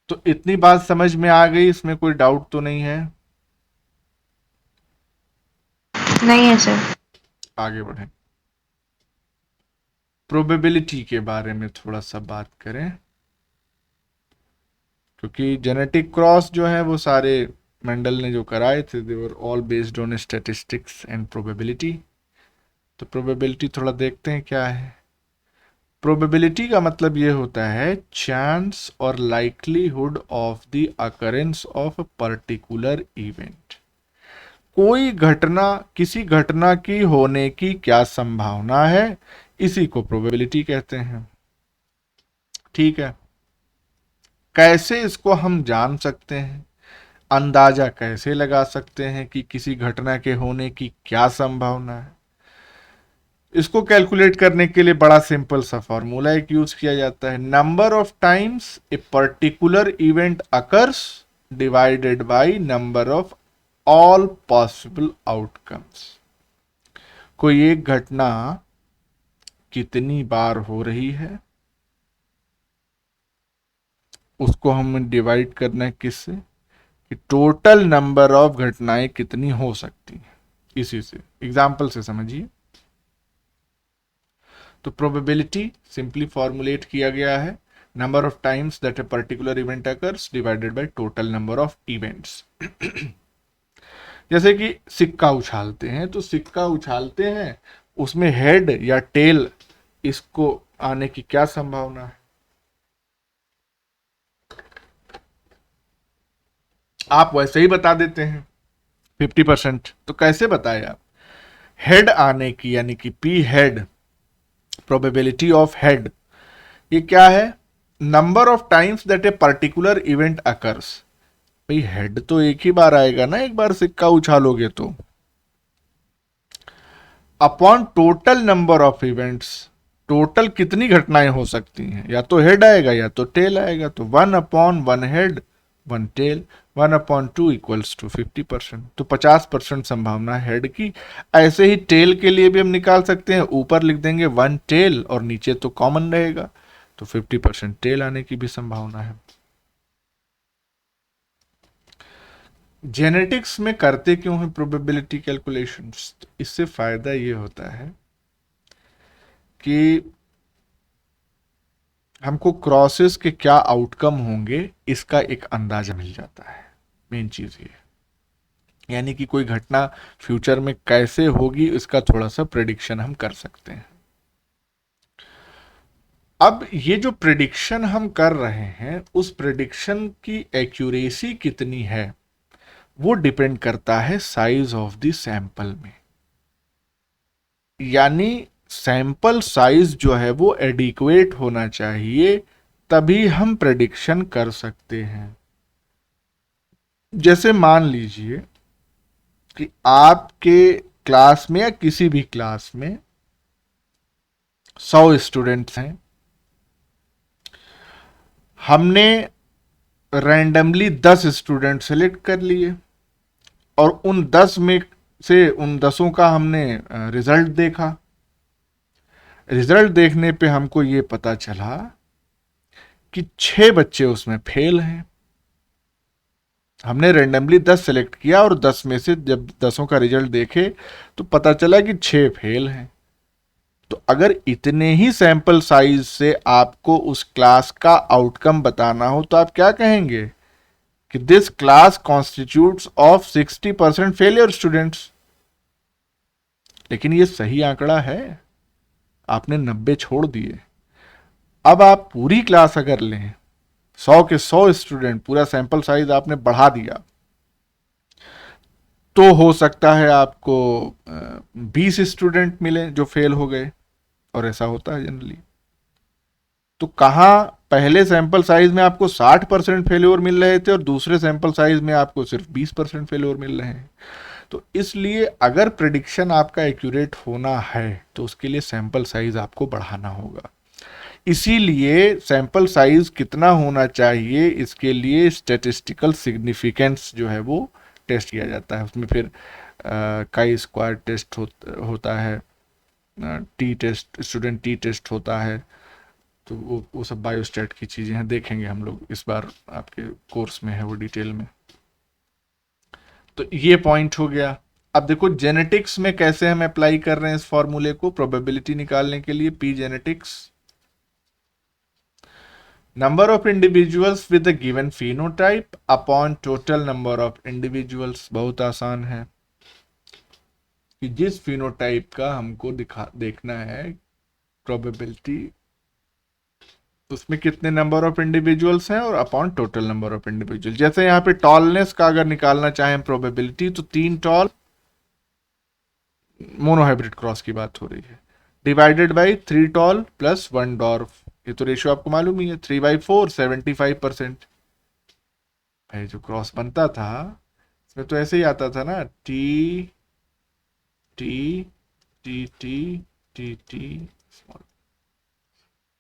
तो इतनी बात समझ में आ गई, इसमें कोई डाउट तो नहीं है? नहीं है सर। आगे बढ़ें, प्रोबेबिलिटी के बारे में थोड़ा सा बात करें, क्योंकि जेनेटिक क्रॉस जो है वो सारे मेंडल ने जो कराए थे, they were all based on statistics and probability. तो प्रोबेबिलिटी थोड़ा देखते हैं क्या है। प्रोबेबिलिटी का मतलब ये होता है चांस और likelihood of the occurrence of a particular event. कोई घटना, किसी घटना की होने की क्या संभावना है, इसी को प्रोबेबिलिटी कहते हैं। ठीक है, कैसे इसको हम जान सकते हैं, अंदाजा कैसे लगा सकते हैं कि किसी घटना के होने की क्या संभावना है? इसको कैलकुलेट करने के लिए बड़ा सिंपल सा फॉर्मूला एक यूज किया जाता है, number of times a particular event occurs divided by number of all possible outcomes. कोई एक घटना कितनी बार हो रही है, उसको हमें डिवाइड करना है किससे, कि टोटल नंबर ऑफ घटनाएं कितनी हो सकती हैं। इसी से, एग्जाम्पल से समझिए। तो प्रोबेबिलिटी सिंपली फॉर्मुलेट किया गया है, number of times that a particular event occurs divided by total number of events. जैसे कि सिक्का उछालते हैं, तो सिक्का उछालते हैं, उसमें हेड या टेल इसको आने की क्या संभावना है? आप वैसे ही बता देते हैं 50%। तो कैसे बताए आप? हेड आने की, यानी कि P head, probability of head, ये क्या है, number of times that a particular event occurs. भाई हेड तो एक ही बार आएगा ना, एक बार सिक्का उछालोगे तो, upon total number of events. Total कितनी घटनाएं हो सकती हैं, या तो हेड आएगा या तो टेल आएगा, तो 1/1 हेड 1 टेल, 1/2 इक्वल्स टू 50%। तो 50% संभावना है हेड की। ऐसे ही टेल के लिए भी हम निकाल सकते हैं, ऊपर लिख देंगे 1 टेल और नीचे तो कॉमन रहेगा, तो 50% टेल आने की भी संभावना है। जेनेटिक्स में करते क्यों है प्रोबेबिलिटी कैलकुलेशंस? तो इससे फायदा ये होता है कि हमको क्रॉसेस के क्या आउटकम होंगे इसका एक अंदाजा मिल जाता है। मेन चीज ये, यानी कि कोई घटना फ्यूचर में कैसे होगी इसका थोड़ा सा प्रेडिक्शन हम कर सकते हैं। अब ये जो प्रेडिक्शन हम कर रहे हैं, उस प्रेडिक्शन की एक्यूरेसी कितनी है वो डिपेंड करता है साइज ऑफ द सैंपल में। यानी सैंपल साइज जो है वो एडिक्वेट होना चाहिए, तभी हम प्रेडिक्शन कर सकते हैं। जैसे मान लीजिए कि आपके क्लास में या किसी भी क्लास में 100 स्टूडेंट्स हैं, हमने रैंडमली 10 स्टूडेंट सेलेक्ट कर लिए और उन 10 में से उन 10 का हमने रिजल्ट देखा। रिजल्ट देखने पे हमको ये पता चला कि 6 बच्चे उसमें फेल हैं। हमने रैंडमली 10 सेलेक्ट किया और 10 में से जब 10 का रिजल्ट देखे तो पता चला कि 6 फेल हैं। तो अगर इतने ही सैंपल साइज से आपको उस क्लास का आउटकम बताना हो तो आप क्या कहेंगे कि this class constitutes of 60% failure students. लेकिन ये सही आंकड़ा है, आपने 90 छोड़ दिए। अब आप पूरी क्लास अगर लें, 100 के 100 स्टूडेंट, पूरा सैंपल साइज आपने बढ़ा दिया, तो हो सकता है आपको 20 स्टूडेंट मिले जो फेल हो गए, और ऐसा होता है जनरली। तो कहाँ पहले सैंपल साइज में आपको 60% फेल्योर मिल रहे थे और दूसरे सैंपल साइज में आपको सिर्फ 20% फेल्योर मिल रहे हैं। तो इसलिए अगर प्रिडिक्शन आपका एक्यूरेट होना है तो उसके लिए सैंपल साइज आपको बढ़ाना होगा। इसीलिए सैंपल साइज कितना होना चाहिए, इसके लिए स्टैटिस्टिकल सिग्निफिकेंस जो है वो टेस्ट किया जाता है। उसमें फिर काई स्क्वायर टेस्ट होता है, T test, student T test होता है। तो वो सब बायोस्टैट की चीज़ें हैं, देखेंगे हम लोग इस बार, आपके कोर्स में है वो डिटेल में। तो ये पॉइंट हो गया। अब देखो जेनेटिक्स में कैसे हम अप्लाई कर रहे हैं इस फॉर्मूले को प्रोबेबिलिटी निकालने के लिए। P genetics, number of individuals with a given phenotype upon total number of individuals. बहुत आसान है कि जिस फिनोटाइप का हमको देखना है प्रोबेबिलिटी, उसमें कितने नंबर ऑफ इंडिविजुअल्स हैं और upon total number of individual. जैसे यहाँ पे टॉलनेस का अगर निकालना चाहें प्रोबेबिलिटी, तो 3 टॉल, मोनोहाइब्रिड क्रॉस की बात हो रही है, divided by 3 tall plus 1 dwarf. ये तो रेशियो आपको मालूम ही है, 3/4 75%। भाई जो क्रॉस बनता था इसमें तो ऐसे ही आता था ना, T T T T T T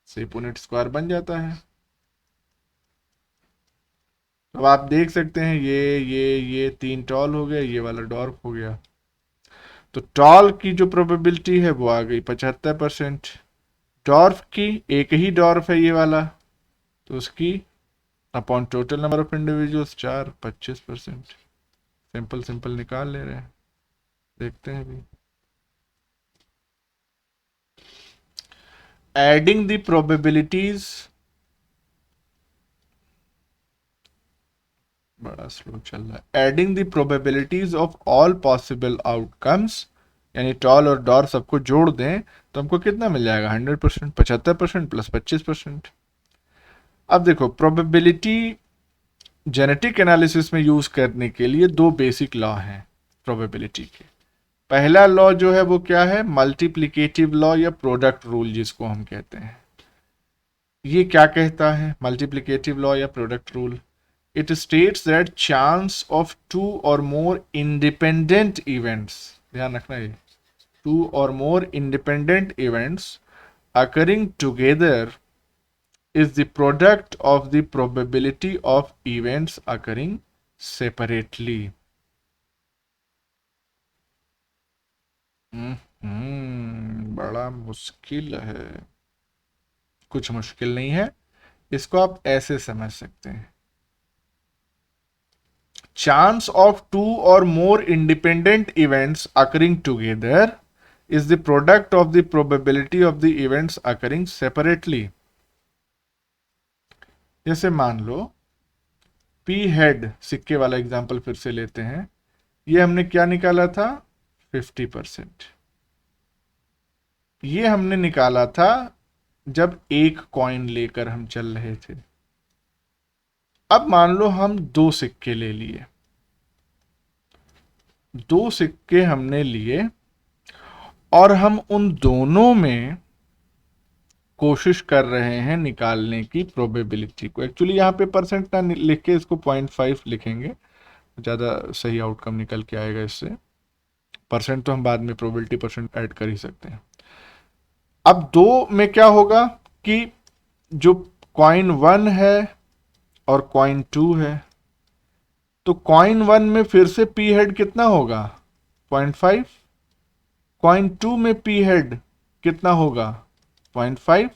से पुनेट स्क्वायर बन जाता है। अब आप देख सकते हैं ये 3 टॉल हो गए, ये वाला डॉर्फ हो गया। तो टॉल की जो प्रोबेबिलिटी है वो आ गई 75%। डॉर्फ की, एक ही डॉर्फ है ये वाला, तो उसकी upon total number of individuals 4, 25%। Simple simple निकाल ले रहे हैं, देखते हैं अभी। एडिंग द प्रोबेबिलिटीज, बड़ा स्लो चल रहा है। Adding the probabilities of all possible outcomes, यानी टॉल और डॉर सबको जोड़ दें तो हमको कितना मिल जाएगा, 100%, 75% प्लस 25%। अब देखो प्रोबेबिलिटी जेनेटिक एनालिसिस में यूज करने के लिए 2 बेसिक लॉ हैं प्रोबेबिलिटी के। पहला लॉ जो है वो क्या है, मल्टीप्लिकेटिव लॉ या प्रोडक्ट रूल जिसको हम कहते हैं। ये क्या कहता है मल्टीप्लिकेटिव लॉ या product rule? It states that chance of 2 or more independent events, ध्यान रखना ये, 2 or more independent events occurring together is the product of the probability of events occurring separately. बड़ा मुश्किल है, कुछ मुश्किल नहीं है, इसको आप ऐसे समझ सकते हैं। Chance of 2 or more independent events occurring together is the product of the probability of the events occurring separately. जैसे मान लो P हेड सिक्के वाला एग्जांपल फिर से लेते हैं। ये हमने क्या निकाला था, 50%। ये हमने निकाला था जब एक कॉइन लेकर हम चल रहे थे। अब मान लो हम 2 सिक्के ले लिए, 2 सिक्के हमने लिए और हम उन दोनों में कोशिश कर रहे हैं निकालने की प्रोबेबिलिटी को। एक्चुअली यहाँ पे परसेंट ना लिख के इसको 0.5 लिखेंगे, ज़्यादा सही आउटकम निकल के आएगा इससे। परसेंट तो हम बाद में प्रोबेबिलिटी परसेंट ऐड कर ही सकते हैं। अब 2 में क्या होगा कि जो कॉइन 1 है और कॉइन 2 है, तो कॉइन 1 में फिर से पी हेड कितना होगा 0.5, कॉइन 2 में पी हेड कितना होगा 0.5।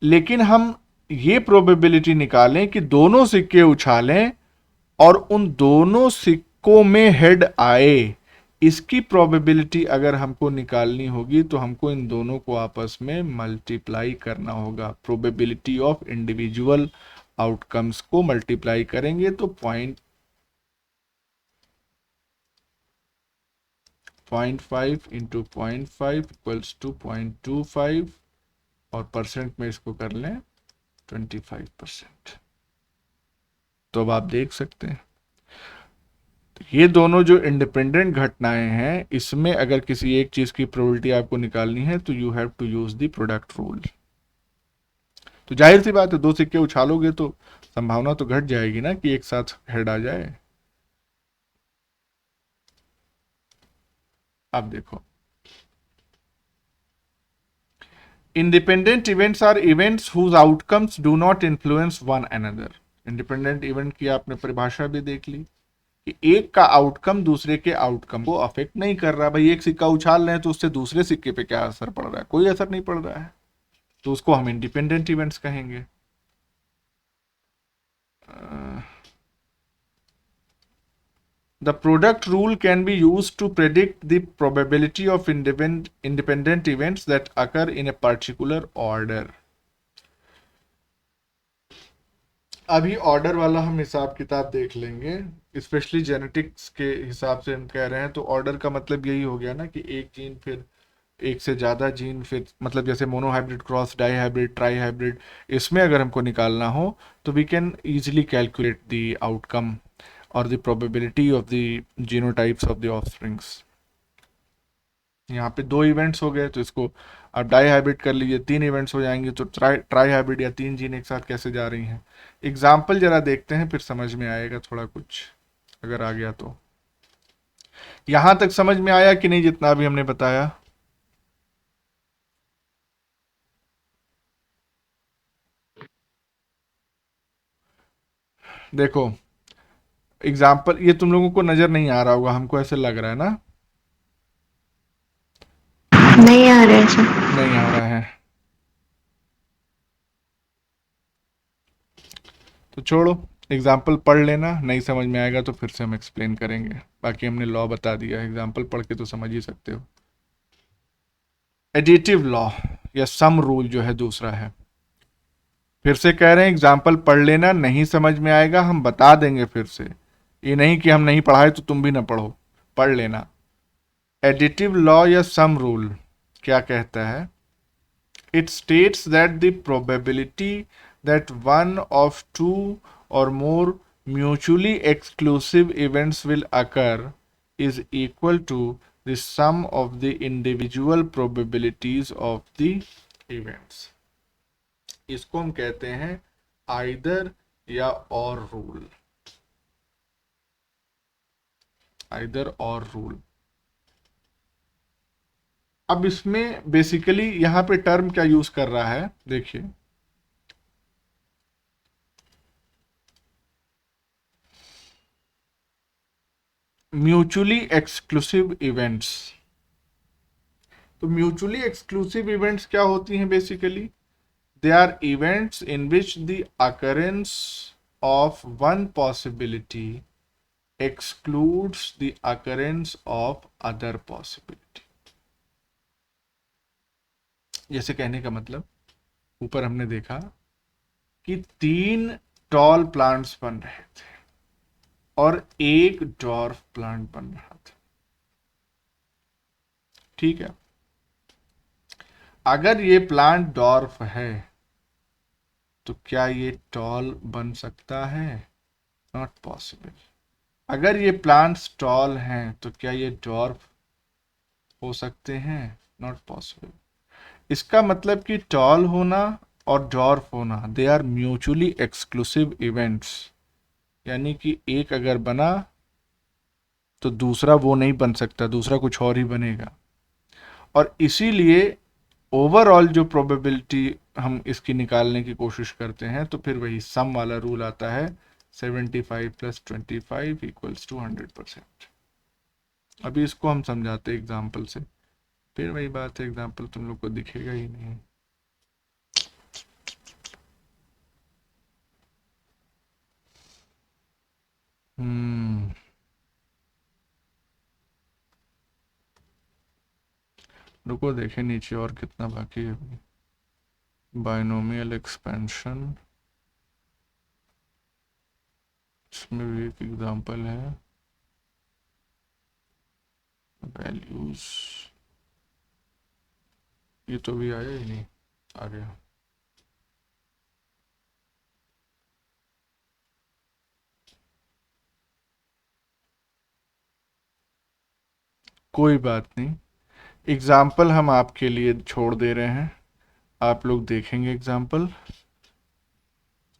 लेकिन हम ये प्रोबेबिलिटी निकालें कि दोनों सिक्के उछालें और उन दोनों सिक्कों में हेड आए, इसकी प्रोबेबिलिटी अगर हमको निकालनी होगी तो हमको इन दोनों को आपस में मल्टीप्लाई करना होगा। प्रोबेबिलिटी ऑफ इंडिविजुअल आउटकम्स को मल्टीप्लाई करेंगे तो 0.5 इंटू 0.5 इक्वल्स टू 0.25 और परसेंट में इसको कर लें 25%। तो अब आप देख सकते हैं ये दोनों जो इंडिपेंडेंट घटनाएं हैं, इसमें अगर किसी एक चीज की प्रोबेबिलिटी आपको निकालनी है तो you have to use the product rule. तो जाहिर सी बात है, दो सिक्के उछालोगे तो संभावना तो घट जाएगी ना कि एक साथ हेड आ जाए। अब देखो, independent events are events whose outcomes do not influence one another. Independent event की आपने परिभाषा भी देख ली कि एक का आउटकम दूसरे के आउटकम को अफेक्ट नहीं कर रहा। भाई एक सिक्का उछाल रहे हैं तो उससे दूसरे सिक्के पे क्या असर पड़ रहा है, कोई असर नहीं पड़ रहा है, तो उसको हम इंडिपेंडेंट इवेंट्स कहेंगे। The product rule can be used to predict the probability of independent events that occur in a particular order. अभी ऑर्डर वाला हम हिसाब किताब देख लेंगे, स्पेशली जेनेटिक्स के हिसाब से हम कह रहे हैं। तो ऑर्डर का मतलब यही हो गया ना कि एक जीन, फिर एक से ज़्यादा जीन, फिर मतलब जैसे monohybrid cross, dihybrid, trihybrid, इसमें अगर हमको निकालना हो तो we can easily calculate the outcome और the probability of the genotypes of the offsprings. यहाँ पे दो इवेंट्स हो गए तो इसको आप डाई हाइब्रिड कर लीजिए, तीन इवेंट्स हो जाएंगे तो ट्राई हाइब्रिड, या तीन जीन एक साथ कैसे जा रही हैं। एग्जाम्पल जरा देखते हैं फिर समझ में आएगा थोड़ा कुछ, अगर आ गया तो। यहां तक समझ में आया कि नहीं जितना भी हमने बताया? देखो एग्जाम्पल, ये तुम लोगों को नजर नहीं आ रहा होगा, हमको ऐसे लग रहा है ना? नहीं आ रहा है सर। नहीं आ रहा है तो छोड़ो, एग्जाम्पल पढ़ लेना, नहीं समझ में आएगा तो फिर से हम एक्सप्लेन करेंगे। बाकी हमने लॉ बता दिया, एग्जाम्पल पढ़ के तो समझ ही सकते हो। एडिटिव लॉ या सम रूल जो है दूसरा है, फिर से कह रहे हैं एग्जाम्पल पढ़ लेना, नहीं समझ में आएगा हम बता देंगे फिर से, ये नहीं कि हम नहीं पढ़ाए तो तुम भी ना पढ़ो, पढ़ लेना। एडिटिव लॉ या सम रूल क्या कहता है? It states that the probability that one of two और more mutually exclusive events will occur is equal to the sum of the individual probabilities of the events। इसको हम कहते हैं आइदर या और रूल, आइदर और रूल। अब इसमें बेसिकली यहां पे टर्म क्या यूज कर रहा है, देखिए म्यूचुअली एक्सक्लूसिव इवेंट्स। तो म्यूचुअली एक्सक्लूसिव इवेंट्स क्या होती हैं basically? They are events in which the occurrence of one possibility excludes the occurrence of other possibility। जैसे कहने का मतलब, ऊपर हमने देखा कि तीन टॉल प्लांट्स बन रहे थे और एक डॉर्फ प्लांट बन रहा था, ठीक है। अगर ये प्लांट डॉर्फ है तो क्या ये टॉल बन सकता है? Not possible. अगर ये प्लांट्स टॉल हैं तो क्या ये डॉर्फ हो सकते हैं? Not possible. इसका मतलब कि टॉल होना और डॉर्फ होना they are mutually exclusive events, यानी कि एक अगर बना तो दूसरा वो नहीं बन सकता, दूसरा कुछ और ही बनेगा। और इसीलिए ओवरऑल जो प्रोबेबिलिटी हम इसकी निकालने की कोशिश करते हैं तो फिर वही सम वाला रूल आता है 75 + 25 = 100%। अभी इसको हम समझाते हैं एग्जाम्पल से, फिर वही बात है, एग्जाम्पल तुम लोग को दिखेगा ही नहीं। रुको देखें नीचे और कितना बाकी है। बाइनोमियल एक्सपेंशन, इसमें भी एक एग्जांपल है। वैल्यूज, ये तो भी आया ही नहीं, आ गया। कोई बात नहीं, एग्जाम्पल हम आपके लिए छोड़ दे रहे हैं, आप लोग देखेंगे एग्जाम्पल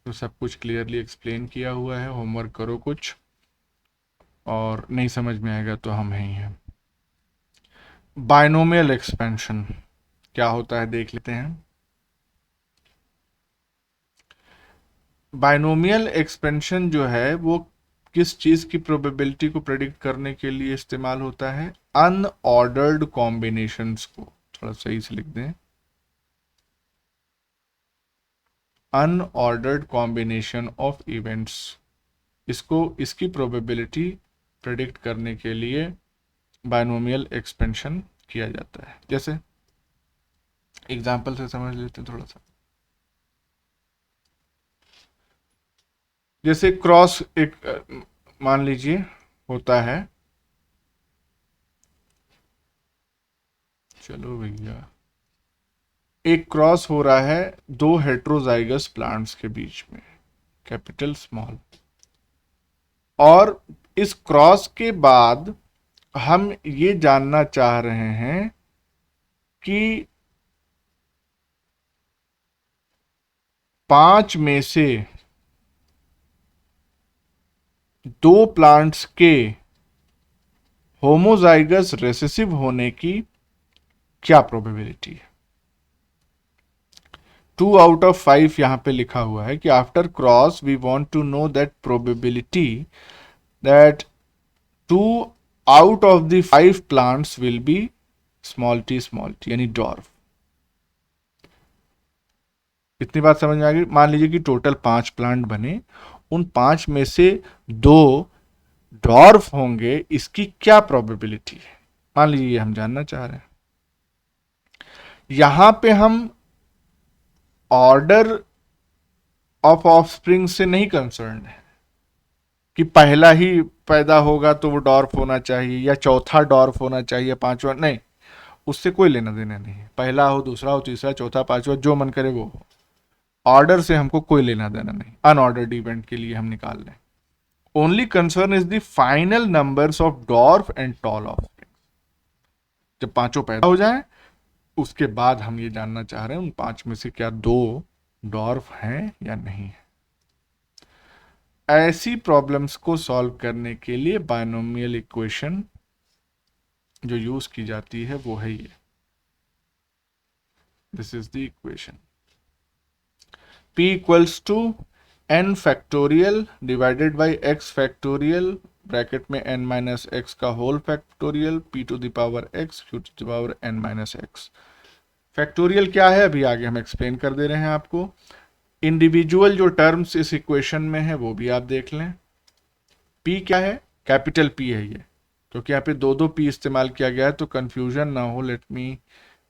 तो सब कुछ क्लियरली एक्सप्लेन किया हुआ है। होमवर्क करो कुछ, और नहीं समझ में आएगा तो हम ही हैं। बाइनोमियल एक्सपेंशन क्या होता है देख लेते हैं। बाइनोमियल एक्सपेंशन जो है वो किस चीज की प्रोबेबिलिटी को प्रेडिक्ट करने के लिए इस्तेमाल होता है? अनऑर्डर्ड कॉम्बिनेशंस को, थोड़ा सही से लिख दें, अनऑर्डर्ड कॉम्बिनेशन ऑफ इवेंट्स, इसको, इसकी प्रोबेबिलिटी प्रेडिक्ट करने के लिए बाइनोमियल एक्सपेंशन किया जाता है। जैसे एग्जाम्पल से समझ लेते हैं थोड़ा सा। जैसे क्रॉस एक मान लीजिए होता है, चलो भैया, एक क्रॉस हो रहा है दो हेट्रोजाइगस प्लांट्स के बीच में, कैपिटल स्मॉल, और इस क्रॉस के बाद हम ये जानना चाह रहे हैं कि 5 में से 2 प्लांट्स के होमोजाइगस रिसेसिव होने की क्या प्रोबेबिलिटी है। 2 आउट ऑफ 5 यहां पे लिखा हुआ है कि after cross we want to know that probability that 2 out of the 5 plants will be small T यानी डॉर्फ। इतनी बात समझ में आ गई। मान लीजिए कि टोटल 5 प्लांट बने, उन 5 में से 2 डॉर्फ होंगे, इसकी क्या प्रोबेबिलिटी है, मान लीजिए हम जानना चाह रहे हैं। यहां पे हम ऑर्डर ऑफ ऑफस्प्रिंग से नहीं कंसर्न है कि पहला ही पैदा होगा तो वो डॉर्फ होना चाहिए, या चौथा डॉर्फ होना चाहिए, पांचवा नहीं, उससे कोई लेना देना नहीं है। पहला हो, दूसरा हो, तीसरा, चौथा, पांचवा, जो मन करे वो हो, ऑर्डर से हमको कोई लेना देना नहीं। अनऑर्डर्ड इवेंट के लिए हम निकाल लें। Only concern is the final numbers of dwarf and tall offspring. जब पांचों पैदा हो जाए उसके बाद हम ये जानना चाह रहे हैं उन 5 में से क्या 2 डॉर्फ हैं या नहीं है। ऐसी प्रॉब्लम्स को सॉल्व करने के लिए बाइनोमियल इक्वेशन जो यूज की जाती है वो है ये, this is the equation. p equals to n factorial divided by x factorial, bracket में n माइनस एक्स का whole factorial, p to the power x q to the power n minus x. Factorial क्या है अभी आगे हम एक्सप्लेन कर दे रहे हैं आपको। इंडिविजुअल जो टर्म्स इस इक्वेशन में है वो भी आप देख लें। p क्या है? कैपिटल P है ये, क्योंकि यहाँ पे दो p इस्तेमाल किया गया है तो कंफ्यूजन ना हो, लेट मी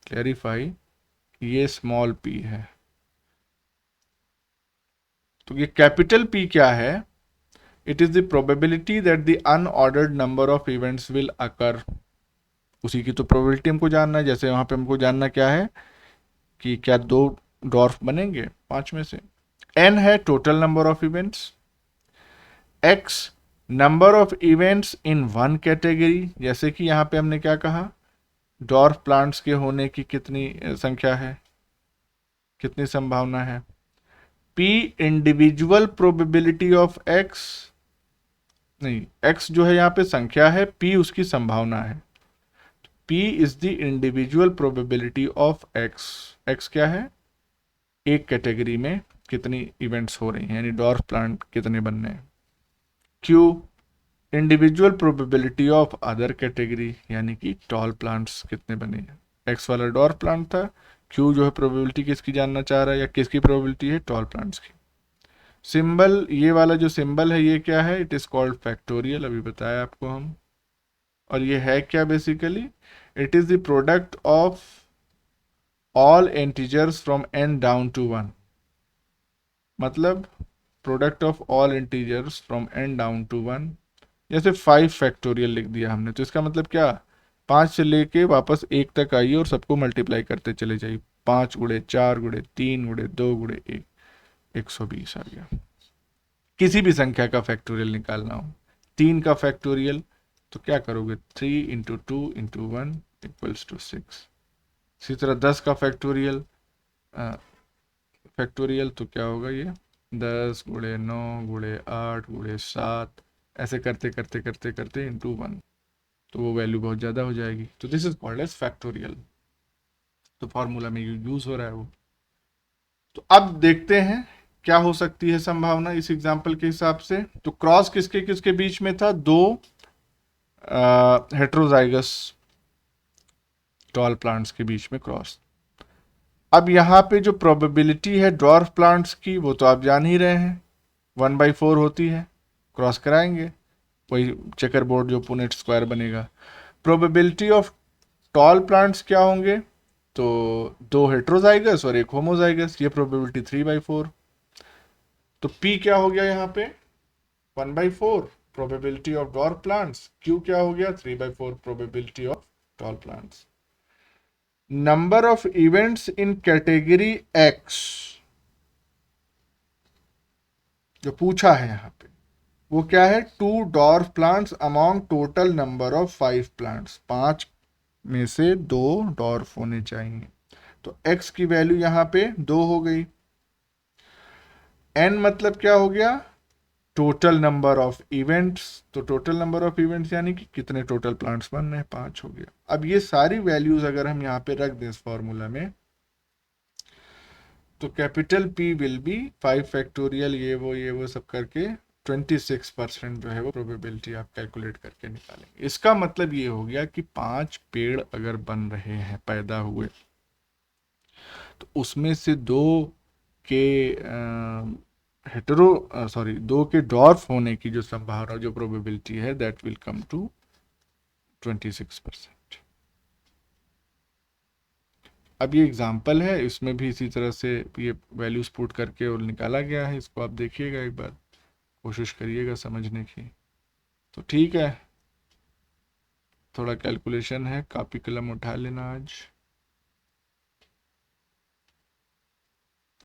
क्लैरिफाई, ये स्मॉल p है। तो ये कैपिटल P क्या है? It is the probability that the unordered number of events will occur. उसी की तो प्रोबेबिलिटी हमको जानना है। जैसे वहां पे हमको जानना क्या है कि क्या 2 डॉर्फ बनेंगे 5 में से। n है total number of events, x number of events in one category, जैसे कि यहां पे हमने क्या कहा, डॉर्फ प्लांट्स के होने की कितनी संख्या है, कितनी संभावना है। p individual probability of x, नहीं x जो है यहाँ पे संख्या है, p उसकी संभावना है। P is the individual probability of X। X क्या है? एक कैटेगरी में कितनी इवेंट्स हो रही हैं, यानी डॉर्फ प्लांट कितने बनने हैं। Q individual probability of other category, यानी कि टॉल प्लांट्स कितने बने हैं। X वाला डॉर्फ प्लांट था, Q जो है प्रोबेबिलिटी किसकी जानना चाह रहा है, या किसकी प्रोबेबिलिटी है, टॉल प्लांट्स की। सिंबल, ये वाला जो सिंबल है ये क्या है, इट इज कॉल्ड फैक्टोरियल, अभी बताया आपको हम। और ये है क्या basically, it is the product of all integers from n down to 1। मतलब product of all integers from n down to 1। जैसे 5 फैक्टोरियल लिख दिया हमने, तो इसका मतलब क्या, 5 से लेके वापस 1 तक आइए और सबको मल्टीप्लाई करते चले जाइए। 5 गुणे 4 गुणे 3 गुणे 2 गुणे 1, 120 आ गया। किसी भी संख्या का फैक्टोरियल निकालना हो, 3 का फैक्टोरियल तो क्या करोगे, 3 इंटू 2 इंटू 1 इक्वल्स टू 6। इसी तरह 10 का फैक्टोरियल तो क्या होगा, ये 10 गुणे 9 गुणे 8 गुणे 7, ऐसे करते करते करते करते इंटू 1, तो वो वैल्यू बहुत ज़्यादा हो जाएगी। तो this is called as factorial. तो फॉर्मूला में यूज हो रहा है वो। तो अब देखते हैं क्या हो सकती है संभावना इस एग्जाम्पल के हिसाब से। तो क्रॉस किसके किसके बीच में था, दो हेट्रोजाइगस टॉल प्लांट्स के बीच में क्रॉस। अब यहाँ पे जो प्रोबेबिलिटी है ड्वार्फ प्लांट्स की, वो तो आप जान ही रहे हैं, 1/4 होती है। क्रॉस कराएंगे, वही चेकर बोर्ड जो पुनेट स्क्वायर बनेगा। प्रोबेबिलिटी ऑफ टॉल प्लांट्स क्या होंगे, तो 2 हेट्रोजाइगस और 1 होमोजाइगस, ये प्रोबेबिलिटी 3/4। तो P क्या हो गया यहाँ पे, 1/4 probability of dwarf plants. Q क्या हो गया, 3/4 probability of tall plants. Number of events in category X जो पूछा है यहाँ पे, वो क्या है, 2 dwarf plants among total number of 5 plants. 5 में से 2 डॉर्फ होने चाहिए। तो X की वैल्यू यहाँ पे 2 हो गई। N मतलब क्या हो गया, टोटल नंबर ऑफ इवेंट्स। तो टोटल नंबर ऑफ इवेंट्स यानी कि कितने टोटल प्लांट्स बन रहे हैं, 5 हो गया। अब ये सारी वैल्यूज अगर हम यहाँ पे रख दें इस फॉर्मूला में, तो capital P will be 5 factorial ये वो सब करके 26% जो है वो प्रोबेबिलिटी आप कैलकुलेट करके निकालेंगे। इसका मतलब ये हो गया कि 5 पेड़ अगर बन रहे हैं, पैदा हुए, तो उसमें से 2 के दो के डॉर्फ होने की जो संभावना, जो प्रोबेबिलिटी है, दैट विल कम टू 26%। अब ये एग्जाम्पल है, इसमें भी इसी तरह से ये वैल्यूज पुट करके और निकाला गया है। इसको आप देखिएगा, एक बार कोशिश करिएगा समझने की। तो ठीक है, थोड़ा कैलकुलेशन है, कॉपी कलम उठा लेना आज।